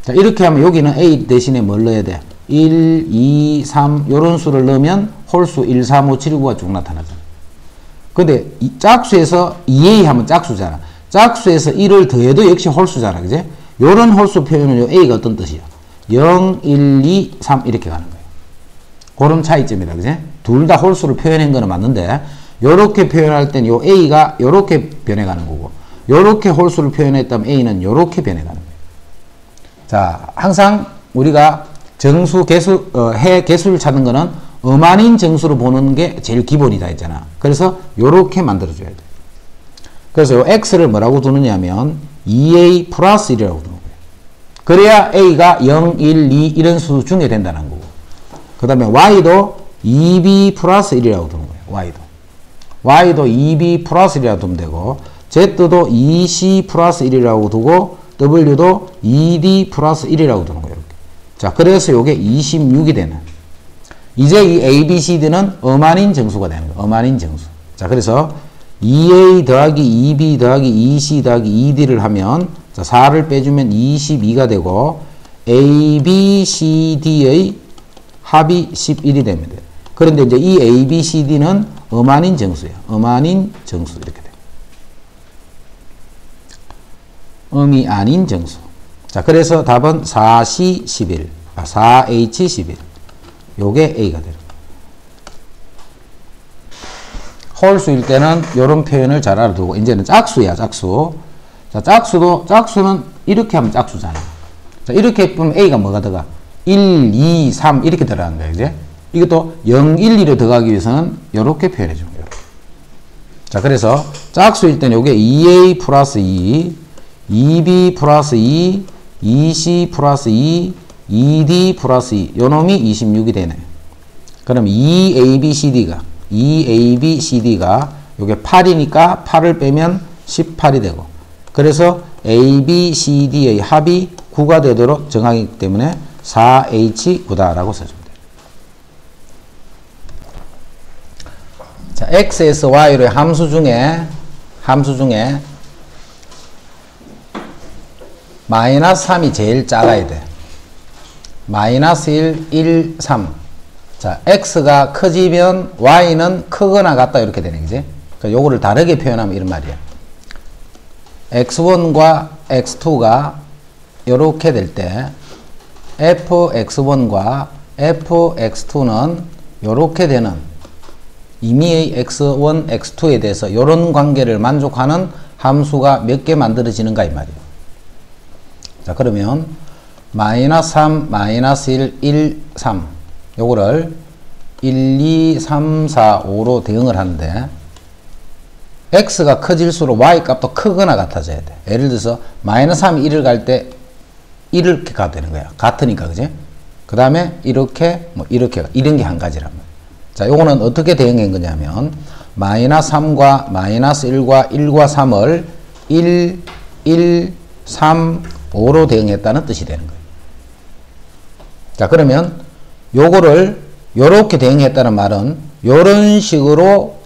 자, 이렇게 하면 여기는 a 대신에 뭘 넣어야 돼? 1, 2, 3 요런 수를 넣으면 홀수 1, 3, 5, 7, 9가 쭉 나타나잖아. 근데 이 짝수에서 2a 하면 짝수잖아. 짝수에서 1을 더해도 역시 홀수잖아. 그지? 요런 홀수 표현은 요 a가 어떤 뜻이야? 0, 1, 2, 3 이렇게 가는 거예요. 그런 차이점이다. 그지? 둘 다 홀수를 표현한 거는 맞는데 요렇게 표현할 땐 요 a가 요렇게 변해가는 거고 요렇게 홀수를 표현했다면 a는 요렇게 변해가는 거예요. 자, 항상 우리가 정수 개수, 해 개수를 찾는 거는 음한인 정수로 보는 게 제일 기본이다 했잖아. 그래서 요렇게 만들어줘야 돼. 그래서 요 x를 뭐라고 두느냐 하면 2a 플러스 1이라고 두는 거예요. 그래야 a가 0, 1, 2 이런 수 중에 된다는 거고. 그 다음에 y도 2b 플러스 1이라고 두는 거예요. y도 2b 플러스 1이라고 두면 되고 z도 2c 플러스 1이라고 두고 w도 2d 플러스 1이라고 두는 거예요. 이렇게. 자, 그래서 요게 26이 되는. 이제 이 a, b, c, d는 음한인 정수가 되는 거예요. 음한인 정수. 자, 그래서 2a 더하기 2b 더하기 2c 더하기 2d를 하면 자, 4를 빼주면 22가 되고 a, b, c, d의 합이 11이 됩니다. 그런데 이제 이 a, b, c, d는 음아닌 정수예요. 음아닌 정수 이렇게 돼요. 음이 아닌 정수. 자, 그래서 답은 4c, 11, 4h, 11. 요게 a가 돼요. 홀수일 때는 이런 표현을 잘 알아두고, 이제는 짝수야, 짝수. 자, 짝수는 이렇게 하면 짝수잖아. 자, 이렇게 보면 a가 뭐가 들어가? 1, 2, 3 이렇게 들어가는 거야, 이제. 이것도 0, 1, 2로 들어가기 위해서는 이렇게 표현해 주는 거예요. 자, 그래서 짝수일 때는 요게 2a 플러스 2, 2b 플러스 2, 2c 플러스 2, 2d 플러스 2. 요 놈이 26이 되네. 그럼 2abcd가 요게 8이니까 8을 빼면 18이 되고, 그래서 ABCD의 합이 9가 되도록 정하기 때문에 4H9다라고 써줍니다. 자, XS, Y의 함수 중에 마이너스 3이 제일 작아야 돼. 마이너스 1, 1, 3. 자, X가 커지면 Y는 크거나 같다 이렇게 되는 거지. 그러니까 요거를 다르게 표현하면 이런 말이야. X1과 X2가 요렇게 될 때 fx1과 fx2는 요렇게 되는 임의의 x1, x2에 대해서 요런 관계를 만족하는 함수가 몇 개 만들어지는가 이 말이에요. 자, 그러면 마이너스 3, 마이너스 1, 1, 3 요거를 1, 2, 3, 4, 5로 대응을 하는데 x가 커질수록 y 값도 크거나 같아져야 돼. 예를 들어서 마이너스 3이 1을 갈 때 이렇게 가도 되는 거야. 같으니까, 그지? 그 다음에 이렇게, 이렇게, 이런 게 한 가지란 말이야. 자, 요거는 어떻게 대응한 거냐면, 마이너스 3과 마이너스 1과 1과 3을 1, 1, 3, 5로 대응했다는 뜻이 되는 거예요. 자, 그러면 요거를 요렇게 대응했다는 말은 요런 식으로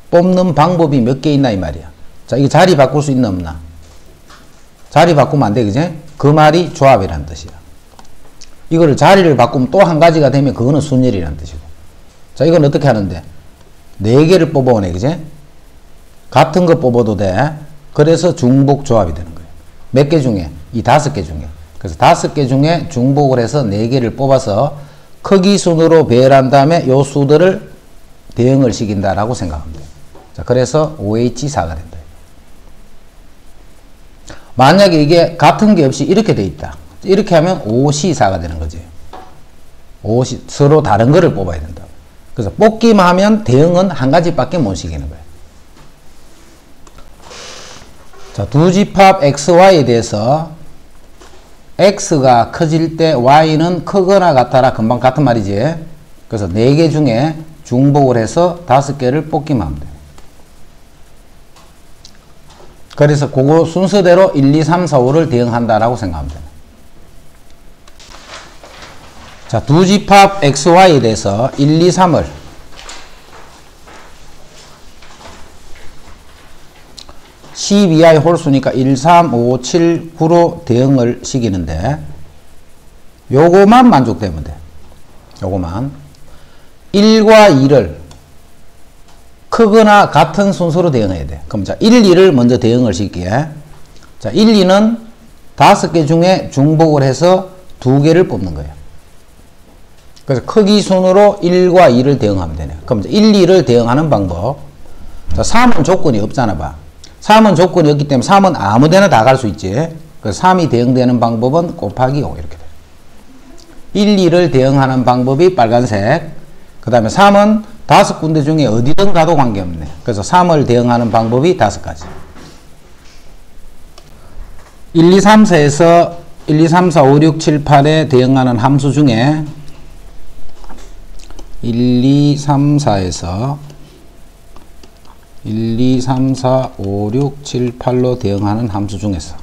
뽑는 방법이 몇 개 있나 이 말이야. 자, 이거 자리 바꿀 수 있나 없나? 자리 바꾸면 안 돼, 그지? 그 말이 조합이라는 뜻이야. 이거를 자리를 바꾸면 또 한 가지가 되면 그거는 순열이라는 뜻이고. 자, 이건 어떻게 하는데? 4개를 뽑아오네, 그지? 같은 거 뽑아도 돼. 그래서 중복 조합이 되는 거예요. 몇 개 중에? 이 5개 중에. 그래서 5개 중에 중복을 해서 4개를 뽑아서 크기 순으로 배열한 다음에 요 수들을 대응을 시킨다라고 생각하면 돼요. 자, 그래서 OH4가 된다. 만약에 이게 같은 게 없이 이렇게 돼 있다. 이렇게 하면 OC4가 되는 거지. OC, 서로 다른 거를 뽑아야 된다. 그래서 뽑기만 하면 대응은 한 가지밖에 못 시키는 거예요. 자, 두 집합 XY에 대해서 X가 커질 때 Y는 크거나 같아라. 금방 같은 말이지. 그래서 4개 중에 중복을 해서 5개를 뽑기만 하면 돼요. 그래서 그거 순서대로 1, 2, 3, 4, 5를 대응한다라고 생각하면 돼요. 자, 두 집합 XY에 대해서 1, 2, 3을 12i 홀수니까 1, 3, 5, 7, 9로 대응을 시키는데 요거만 만족되면 돼. 요거만 1과 2를 크거나 같은 순서로 대응해야 돼. 그럼 자, 1, 2를 먼저 대응을 시킬게. 자, 1, 2는 5개 중에 중복을 해서 2개를 뽑는 거예요. 그래서 크기 순으로 1과 2를 대응하면 되네. 그럼 1, 2를 대응하는 방법. 자, 3은 조건이 없잖아 봐. 3은 조건이 없기 때문에 3은 아무 데나 다 갈 수 있지. 그래서 3이 대응되는 방법은 곱하기 5 이렇게 돼. 1, 2를 대응하는 방법이 빨간색. 그 다음에 3은 5군데 중에 어디든 가도 관계없네. 그래서 3을 대응하는 방법이 5가지. 1, 2, 3, 4에서 1, 2, 3, 4, 5, 6, 7, 8에 대응하는 함수 중에 1, 2, 3, 4에서 1, 2, 3, 4, 5, 6, 7, 8로 대응하는 함수 중에서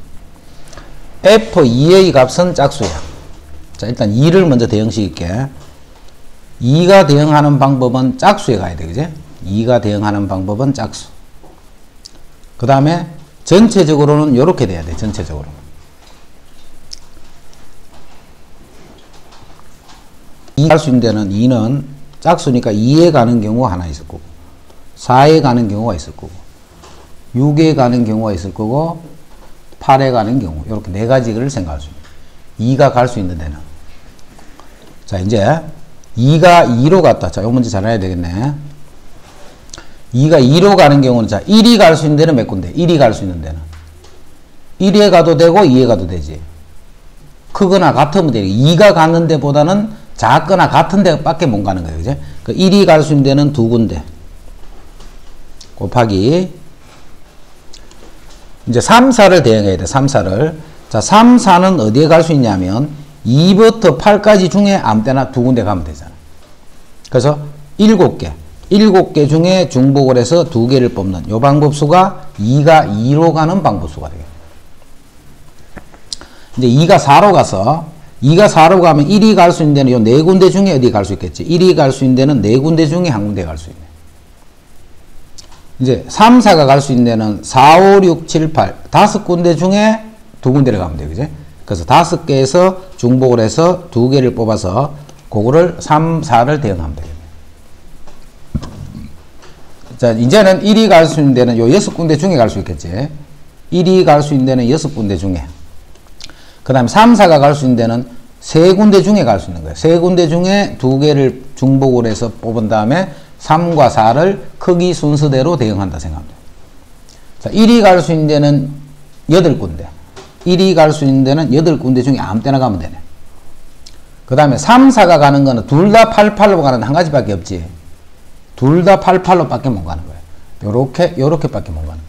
F2의 값은 짝수야. 자, 일단 2를 먼저 대응시킬게. 2가 대응하는 방법은 짝수에 가야 돼, 그지? 2가 대응하는 방법은 짝수. 그 다음에 전체적으로는 이렇게 돼야 돼. 전체적으로. 2가 갈 수 있는 데는 2는 짝수니까 2에 가는 경우가 하나 있을 거고 4에 가는 경우가 있을 거고 6에 가는 경우가 있을 거고 8에 가는 경우 이렇게 네 가지를 생각할 수 있습니다. 2가 갈 수 있는 데는 자 이제 2가 2로 갔다. 자, 요 문제 잘 해야 되겠네. 2가 2로 가는 경우는 자 1이 갈 수 있는 데는 몇 군데? 1이 갈 수 있는 데는 1에 가도 되고 2에 가도 되지. 크거나 같으면 돼. 2가 가는 데보다는 작거나 같은 데밖에 못 가는 거예요. 그죠? 그 1이 갈 수 있는 데는 두 군데 곱하기 이제 3, 4를 대응해야 돼. 3, 4를. 자, 3, 4는 어디에 갈 수 있냐면 2부터 8까지 중에 아무 때나 두 군데 가면 되잖아. 그래서 7개. 7개 중에 중복을 해서 2개를 뽑는 요 방법수가 2가 2로 가는 방법수가 되겠네. 이제 2가 4로 가서 2가 4로 가면 1이 갈 수 있는 데는 요 네 군데 중에 어디 갈 수 있겠지. 1이 갈 수 있는 데는 네 군데 중에 한 군데 갈 수 있네. 이제 3, 4가 갈 수 있는 데는 4, 5, 6, 7, 8 다섯 군데 중에 두 군데를 가면 돼요. 그죠? 그래서 5개에서 중복을 해서 2개를 뽑아서 그거를 3, 4를 대응하면 되겠네요. 자, 이제는 1이 갈 수 있는 데는 요 6군데 중에 갈 수 있겠지. 1이 갈 수 있는 데는 6군데 중에. 그 다음에 3, 4가 갈 수 있는 데는 3군데 중에 갈 수 있는 거예요. 3군데 중에 2개를 중복을 해서 뽑은 다음에 3과 4를 크기 순서대로 대응한다 생각합니다. 자, 1이 갈 수 있는 데는 8군데. 1이 갈 수 있는 데는 8군데 중에 아무 때나 가면 되네. 그 다음에 3, 4가 가는 거는 둘 다 88로 가는 한 가지밖에 없지. 둘 다 88로 밖에 못 가는 거예요. 요렇게 밖에 못 가는 거예요.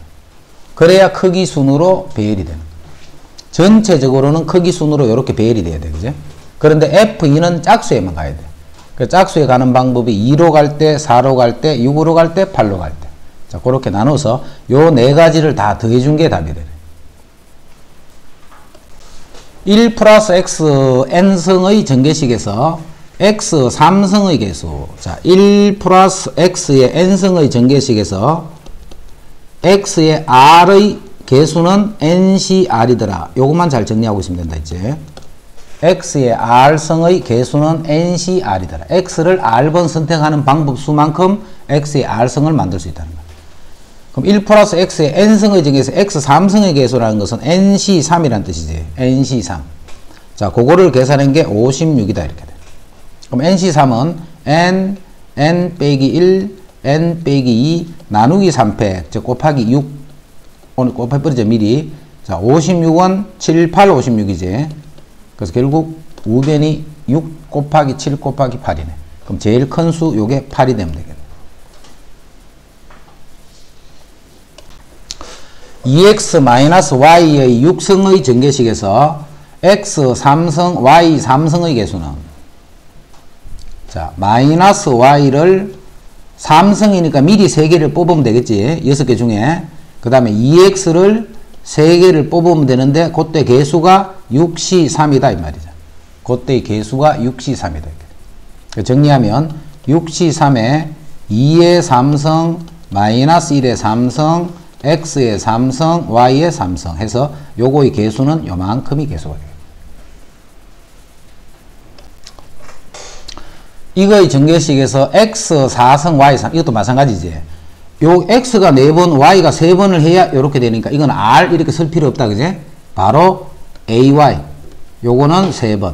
그래야 크기 순으로 배열이 되는 거예요. 전체적으로는 크기 순으로 요렇게 배열이 돼야 돼. 그죠? 그런데 F2는 짝수에만 가야 돼. 그 짝수에 가는 방법이 2로 갈 때, 4로 갈 때, 6으로 갈 때, 8로 갈 때. 자, 그렇게 나눠서 요 네 가지를 다 더해준 게 답이 되네. 1 플러스 x n승의 전개식에서 x 3승의 개수. 자, 1 플러스 x의 n승의 전개식에서 x의 r의 개수는 ncr이더라. 요것만 잘 정리하고 있으면 된다 했지. x의 r승의 개수는 ncr이더라. x를 r번 선택하는 방법 수만큼 x의 r승을 만들 수 있다는 거야. 그럼 1 플러스 x의 n승의 전개에서 x 3승의 개수라는 것은 nc3이라는 뜻이지. nc3. 자, 그거를 계산한 게 56이다 이렇게 돼. 그럼 nc3은 n 빼기 1, n 빼기 2 나누기 3패, 즉 곱하기 6 오늘 곱해버리죠 미리. 자, 56은 7, 8, 56이지. 그래서 결국 우변이 6 곱하기 7 곱하기 8이네. 그럼 제일 큰 수 요게 8이 되면 되겠네. 2x-y의 6승의 전개식에서 x 3승, y 3승의 개수는 자, 마이너스 y를 3승이니까 미리 3개를 뽑으면 되겠지. 6개 중에. 그 다음에 2x를 3개를 뽑으면 되는데 그때 개수가 6c3이다 이 말이죠. 그때의 개수가 6c3이다. 이렇게. 정리하면 6c3에 2의 3승, 마이너스 1의 3승, x의 3승, y의 3승 해서 요거의 개수는 요만큼이 개수가 돼요. 이거의 전개식에서 x 4승, y 3 이것도 마찬가지지. 요 x가 4번, y가 3번을 해야 요렇게 되니까 이건 r 이렇게 쓸 필요 없다 그지? 바로 ay 요거는 3번.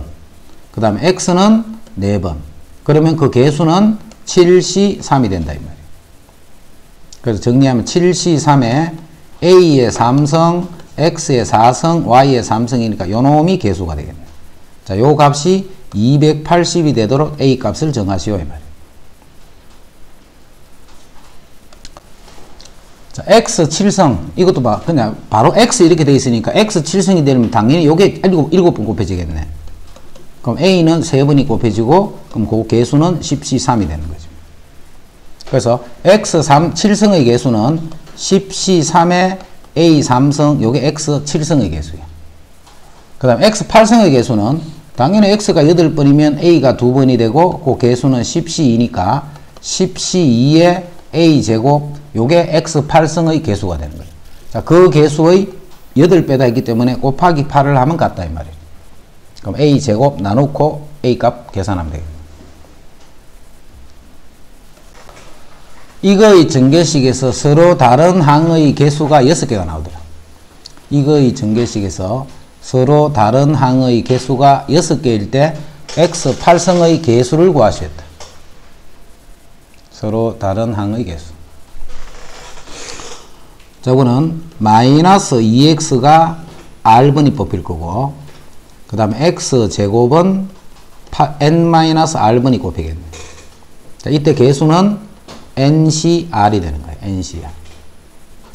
그 다음에 x는 4번. 그러면 그 개수는 7c3이 된다 이 말이에요. 그래서 정리하면 7c3에 a의 3승, x의 4승, y의 3승이니까 요놈이 개수가 되겠네. 자, 요 값이 280이 되도록 a 값을 정하시오 이 말이에요. 자, x 7승 이것도 그냥 바로 x 이렇게 돼 있으니까 x 7승이 되면 당연히 요게 7번 곱해지겠네. 그럼 a는 3번이 곱해지고 그럼 그 개수는 10c3이 되는 거죠. 그래서 x 7승의 개수는 10c3에 a 3승 요게 x 7승의 개수야. 그 다음 x 8승의 개수는 당연히 x가 8번이면 a가 2번이 되고 그 개수는 10c2니까 10c2에 a제곱 요게 x 8승의 개수가 되는 거예요. 자, 그 개수의 8배다 했기 때문에 곱하기 8을 하면 같다 이 말이에요. 그럼 a제곱 나누고 a 값 계산하면 되겠네요. 이거의 전개식에서 서로 다른 항의 개수가 6개가 나오더라. 이거의 전개식에서 서로 다른 항의 개수가 6개일 때 x 8승의 개수를 구하시겠다. 서로 다른 항의 개수. 저거는 마이너스 2x가 r번이 뽑힐 거고, 그 다음에 x제곱은 n-r번이 꼽히겠네. 자, 이때 개수는 ncr이 되는 거예요. ncr.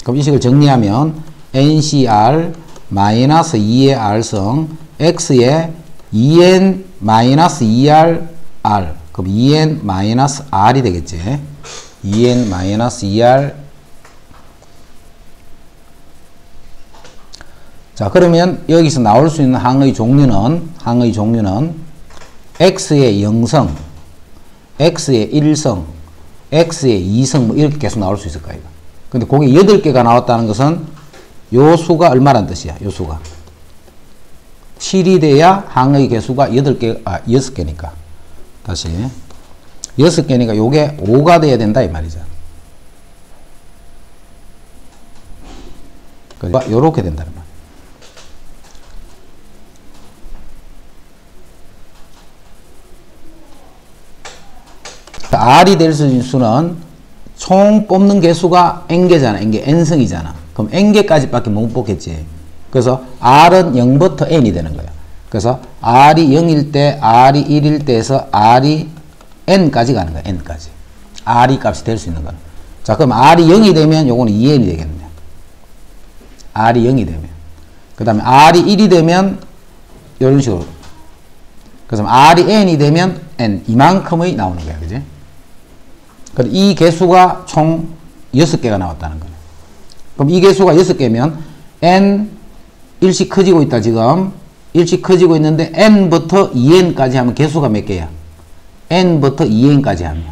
그럼 이 식을 정리하면 ncr 마이너스 2의 r승 x의 2n 마이너스 2r r. 그럼 2n 마이너스 r이 되겠지. 2n 마이너스 2r. 자, 그러면 여기서 나올 수 있는 항의 종류는 x의 0성, x의 1성, x의 2성 뭐 이렇게 계속 나올 수 있을 거예요. 근데 그게 8개가 나왔다는 것은 요 수가 얼마란 뜻이야. 요 수가 7이 돼야 항의 개수가 6개니까. 다시 6개니까 요게 5가 돼야 된다 이 말이죠. 그러니까 요렇게 된다는 말. r이 될 수 있는 수는 총 뽑는 개수가 n개잖아. n승이잖아. 그럼 n개까지밖에 못 뽑겠지. 그래서 r은 0부터 n이 되는 거야. 그래서 r이 0일 때, r이 1일 때에서 r이 n까지 가는 거야. n까지. r이 값이 될 수 있는 거는. 자, 그럼 r이 0이 되면 요거는 2n이 되겠네. r이 0이 되면. 그 다음에 r이 1이 되면 이런 식으로. 그래서 r이 n이 되면 n. 이만큼의 나오는 거야. 그지? 이 개수가 총 6개가 나왔다는 거예요. 그럼 이 개수가 6개면 n 일씩 커지고 있다 지금. 일씩 커지고 있는데 n부터 2n까지 하면 개수가 몇 개야? n부터 2n까지 하면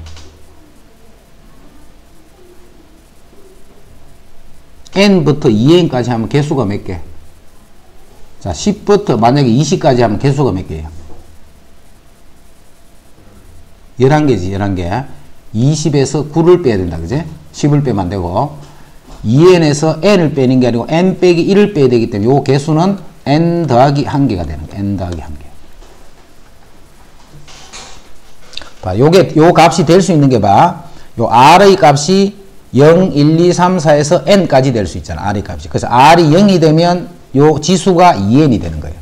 n부터 2n까지 하면 개수가 몇 개? 자, 10부터 만약에 20까지 하면 개수가 몇 개예요? 11개지, 11개. 20에서 9를 빼야 된다, 그지? 10을 빼면 안 되고, 2n에서 n을 빼는 게 아니고, n 빼기 1을 빼야 되기 때문에, 요 개수는 n 더하기 1개가 되는 거야. n 더하기 1개. 봐, 요 값이 될 수 있는 게 봐. 요 r의 값이 0, 1, 2, 3, 4에서 n까지 될 수 있잖아, r의 값이. 그래서 r이 0이 되면, 요 지수가 2n이 되는 거예요.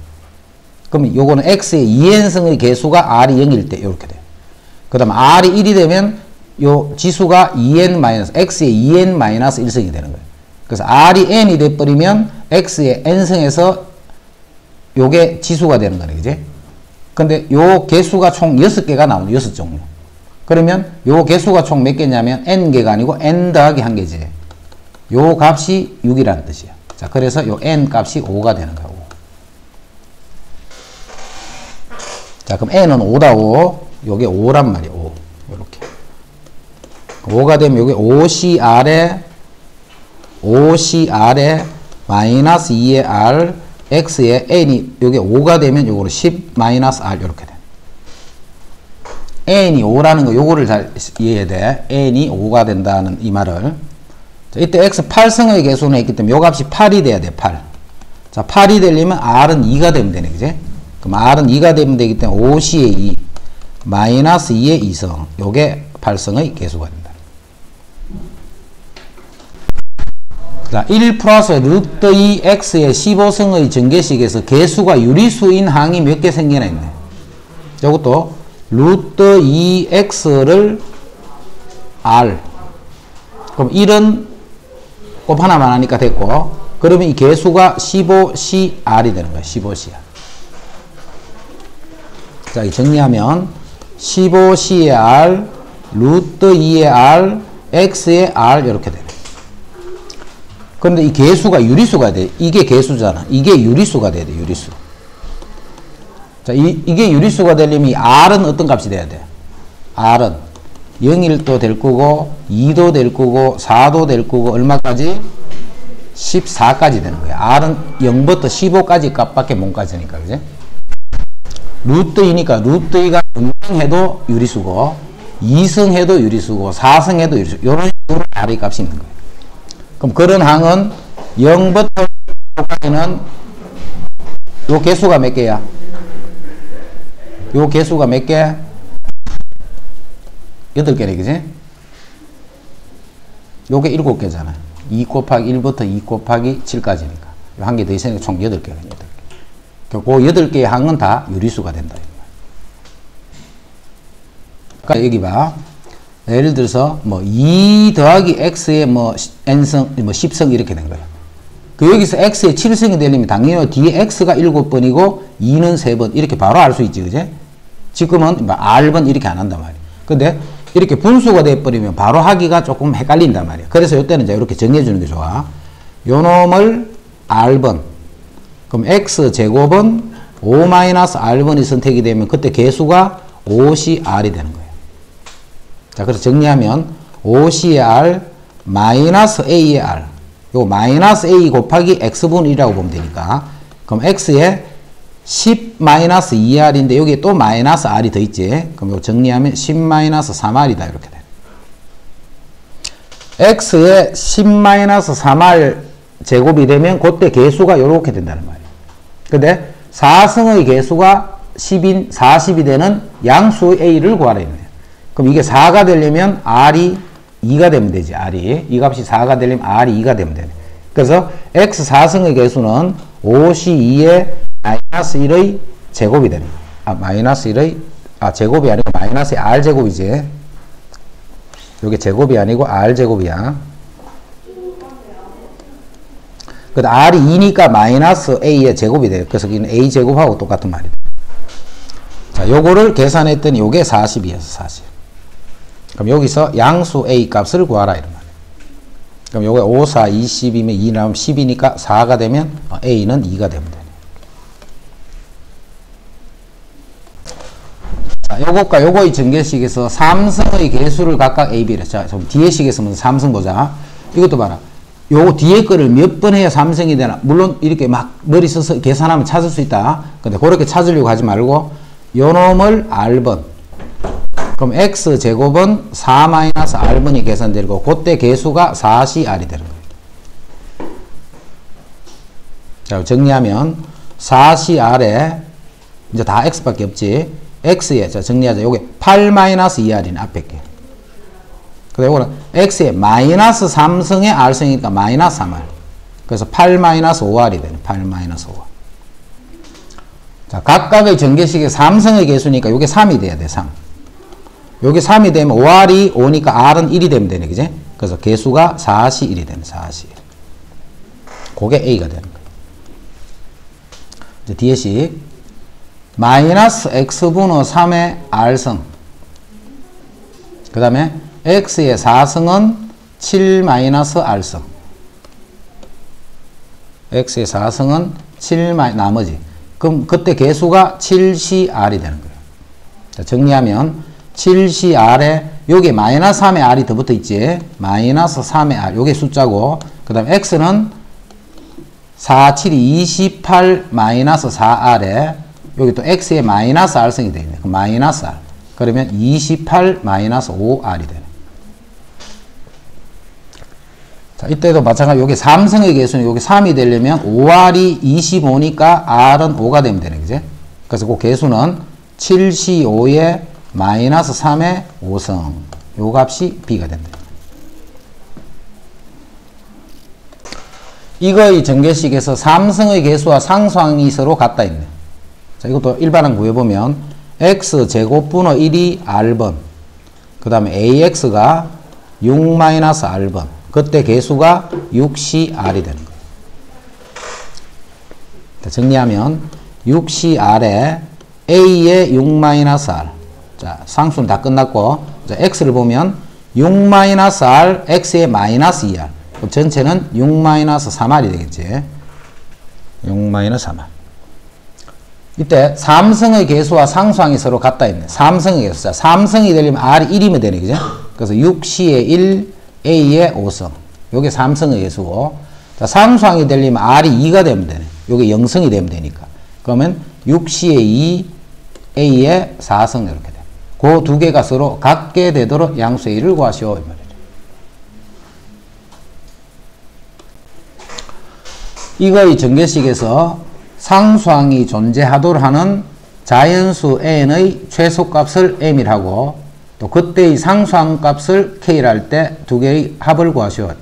그럼 요거는 x의 2n승의 개수가 r이 0일 때, 요렇게 돼요. 그 다음 r이 1이 되면, 요 지수가 2n- x의 2n-1승이 되는 거예요. 그래서 r이 n이 돼버리면 x의 n승에서 요게 지수가 되는 거네, 그지? 근데 요 개수가 총 6개가 나오네, 6종류. 그러면 요 개수가 총 몇 개냐면 n개가 아니고 n 더하기 1개지. 요 값이 6이라는 뜻이야. 자, 그래서 요 n 값이 5가 되는 거야, 5. 자, 그럼 n은 5다, 5. 요게 5란 말이야, 5. 요렇게. 5가 되면 여기 5CR에 마이너스 2의 R, X의 N이 여기 5가 되면 요거는 10 마이너스 R 이렇게 돼. N이 5라는 거 요거를 잘 이해해야 돼. N이 5가 된다는 이 말을. 자, 이때 X 8승의 개수는 있기 때문에 요 값이 8이 돼야 돼, 8. 자, 8이 되려면 R은 2가 되면 되네, 그지? 그럼 R은 2가 되면 되기 때문에 5C의 2 마이너스 2의 2성 요게 8승의 개수가 된다. 자, 1 플러스 루트 2x의 15승의 전개식에서 개수가 유리수인 항이 몇 개 생기나 있네. 이것도 루트 2x를 r. 그럼 1은 곱 하나만 하니까 됐고, 그러면 이 개수가 15cr이 되는 거야. 15cr. 자, 이 정리하면 15c의 r, 루트 2의 r, x의 r 이렇게 되네. 그런데 이 개수가 유리수가 돼. 이게 개수잖아. 이게 유리수가 돼야 돼. 유리수. 자, 이게 유리수가 되려면 이 r은 어떤 값이 돼야 돼? r은 0일도 될 거고 2도 될 거고 4도 될 거고 얼마까지? 14까지 되는 거야. R은 0부터 15까지 값밖에 못 가지니까, 그지? 루트 2니까 루트 2가 0승해도 유리수고 2승해도 유리수고 4승해도 유리수. 이런 식으로 R의 값이 있는 거예요. 그럼 그런 항은 0부터 15까지는 요 개수가 몇 개야? 요 개수가 몇 개? 8개네, 그지? 요게 7개잖아. 2 곱하기 1부터 2 곱하기 7까지니까. 한 개 더 있으니까 총 8개가 8개. 그 8개의 항은 다 유리수가 된다. 그러니까 여기 봐. 예를 들어서 뭐 2 더하기 x의 뭐 n승, 뭐 10승 이렇게 된 거야. 그 여기서 x의 7승이 되려면 당연히 뒤에 x가 7번이고 2는 3번 이렇게 바로 알 수 있지, 그지? 지금은 뭐 r번 이렇게 안 한단 말이야. 근데 이렇게 분수가 돼버리면 바로 하기가 조금 헷갈린단 말이야. 그래서 이때는 이제 이렇게 정해주는 게 좋아. 요 놈을 r번. 그럼 x제곱은 5-r번이 선택이 되면 그때 개수가 5cr이 되는 거예요. 자, 그래서 정리하면 5c의 r 마이너스 a의 r. 요 마이너스 a 곱하기 x분의 1이라고 보면 되니까. 그럼 x에 10-2r인데 여기에 또 마이너스 r이 더 있지. 그럼 이거 정리하면 10-3r이다 이렇게 돼. x에 10-3r 제곱이 되면 그때 개수가 이렇게 된다는 말이에요. 근데 4승의 개수가 10인 40이 되는 양수의 a를 구하라 했네요. 그럼 이게 4가 되려면 r이 2가 되면 되지. r이 이 값이 4가 되려면 r이 2가 되면 되네. 그래서 x 4승의 개수는 5c2의 마이너스 1의 제곱이 되는 거야. 아, 마이너스 1의, 제곱이 아니고 마이너스 r제곱이지. 이게 제곱이 아니고 r제곱이야. 그 r이 2니까 마이너스 a의 제곱이 돼요. 그래서 이는 a제곱하고 똑같은 말이다. 자, 요거를 계산했더니 요게 40이었어, 40. 그럼 여기서 양수 a 값을 구하라, 이런 말이에요. 그럼 요게 5, 4, 20이면 2 나오면 10이니까 4가 되면 a는 2가 되면 되네. 자, 요것과 요거의 전개식에서 삼승의 개수를 각각 a, b를. 자, 좀 뒤에 식에서 먼저 삼승 보자. 이것도 봐라. 요 뒤에 거를 몇 번 해야 삼승이 되나? 물론 이렇게 막 머리 써서 계산하면 찾을 수 있다. 근데 그렇게 찾으려고 하지 말고 요 놈을 r번. 그럼 x제곱은 4-r번이 계산되고 그때 개수가 4cr이 되는 거예요. 자, 정리하면 4cr에 이제 다 x밖에 없지. x에, 자, 정리하자. 요게 8-2r이네, 앞에 게. 그래서 요거는 x에 마이너스 3승의 r승이니까 마이너스 3r. 그래서 8-5r이 되네, 8-5r. 자, 각각의 전개식의 3승의 개수니까 요게 3이 돼야 돼, 3. 요게 3이 되면 5r이 5니까 r은 1이 되면 되네, 그지? 그래서 개수가 4c1이 되네, 4c1. 그게 a가 되는 거예요. 이제 뒤에 식. 마이너스 x분의 3의 r승. 그 다음에 x의 4승은 7-r승. x의 4승은 7 나머지. 그럼 그때 개수가 7cr이 되는 거예요. 자, 정리하면 7cr에 여기 마이너스 3의 r이 더 붙어 있지. 마이너스 3의 r. 요게 숫자고. 그 다음에 x는 4, 7이 28 마이너스 4r에 여기 또 x의 마이너스 r승이 되어 있네. 그럼 마이너스 r. 그러면 28 마이너스 5r이 되네. 자, 이때도 마찬가지로 여기 3승의 개수는 여기 3이 되려면 5r이 25니까 r은 5가 되면 되네, 그지? 그래서 그 개수는 7c5의 마이너스 3의 5승. 요 값이 b가 된다. 이거의 전개식에서 3승의 개수와 상수항이 서로 같다 있네. 자, 이것도 일반항 구해보면 x제곱분의 1이 r번. 그 다음에 ax가 6-r번. 그때 개수가 6cr이 되는 거예요. 자, 정리하면 6cr에 a의 6-r. 자, 상수는 다 끝났고, 자, x를 보면 6-r, x의 마이너스 2r. 그럼 전체는 6-3r이 되겠지. 6-3r. 이때 삼성의 개수와 상수항이 서로 같다 했네. 삼성의 개수. 자, 삼성이 되려면 R이 1이면 되네. 그죠? 그래서 6C의 1, A의 5성. 요게 삼성의 개수고. 자, 상수항이 되려면 R이 2가 되면 되네. 요게 0성이 되면 되니까. 그러면 6C의 2, A의 4성 이렇게 돼. 그 두 개가 서로 같게 되도록 양수의 1을 구하시오. 이 말이죠. 이거의 전개식에서 상수항이 존재하도록 하는 자연수 n의 최소값을 m이라고 또 그때의 상수항 값을 k라 할 때 두 개의 합을 구하시오.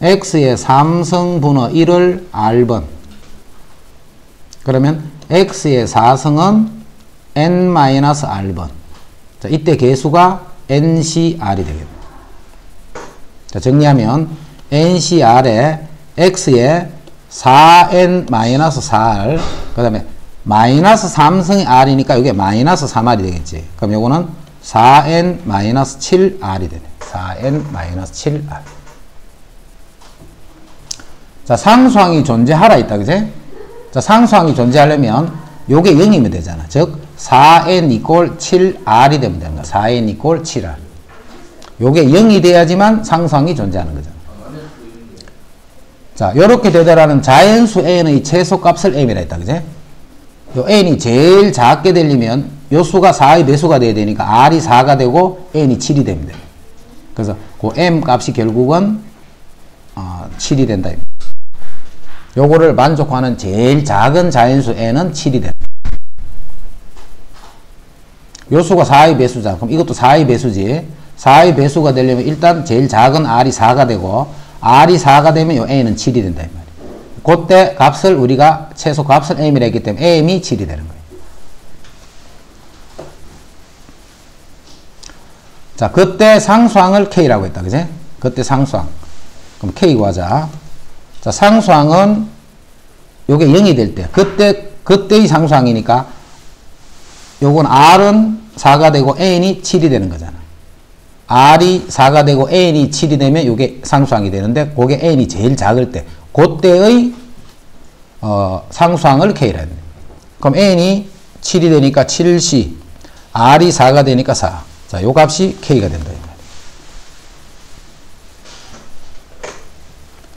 x의 삼성분의 1을 r번. 그러면 x의 4성은 n-r번. 자, 이때 개수가 ncr이 되겠네. 자, 정리하면 ncr에 x의 4n-4r, 그 다음에 마이너스 3성이 r이니까 이게 마이너스 3r이 되겠지. 그럼 요거는 4n-7r이 되네. 4n-7r. 자, 상수항이 존재하라 있다, 그지? 자, 상수항이 존재하려면 요게 0이면 되잖아. 즉, 4n 이꼴 7r이 되면 되는 거야. 4n 이꼴 7r. 요게 0이 돼야지만 상수항이 존재하는 거잖아. 자, 요렇게 되더라는 자연수 n의 최소값을 m이라 했다, 그지? 요 n이 제일 작게 되려면 요 수가 4의 배수가 돼야 되니까 r이 4가 되고 n이 7이 되면 돼. 그래서 그 m 값이 결국은 7이 된다. 요거를 만족하는 제일 작은 자연수 n은 7이 된다. 요 수가 4의 배수자. 그럼 이것도 4의 배수지. 4의 배수가 되려면 일단 제일 작은 r이 4가 되고 r이 4가 되면 요 n은 7이 된다 이 말이야. 그때 값을 우리가 최소 값을 m이라 했기 때문에 m이 7이 되는 거예요. 자, 그때 상수항을 k라고 했다, 그지? 그때 상수항. 그럼 k 구하자. 자, 상수항은 요게 0이 될 때, 그때의 상수항이니까 요건 r은 4가 되고 n이 7이 되는 거잖아. r이 4가 되고 n이 7이 되면 요게 상수항이 되는데 그게 n이 제일 작을 때 그때의 상수항을 k라 했네. 그럼 n이 7이 되니까 7c, r이 4가 되니까 4. 자, 요 값이 k가 된다.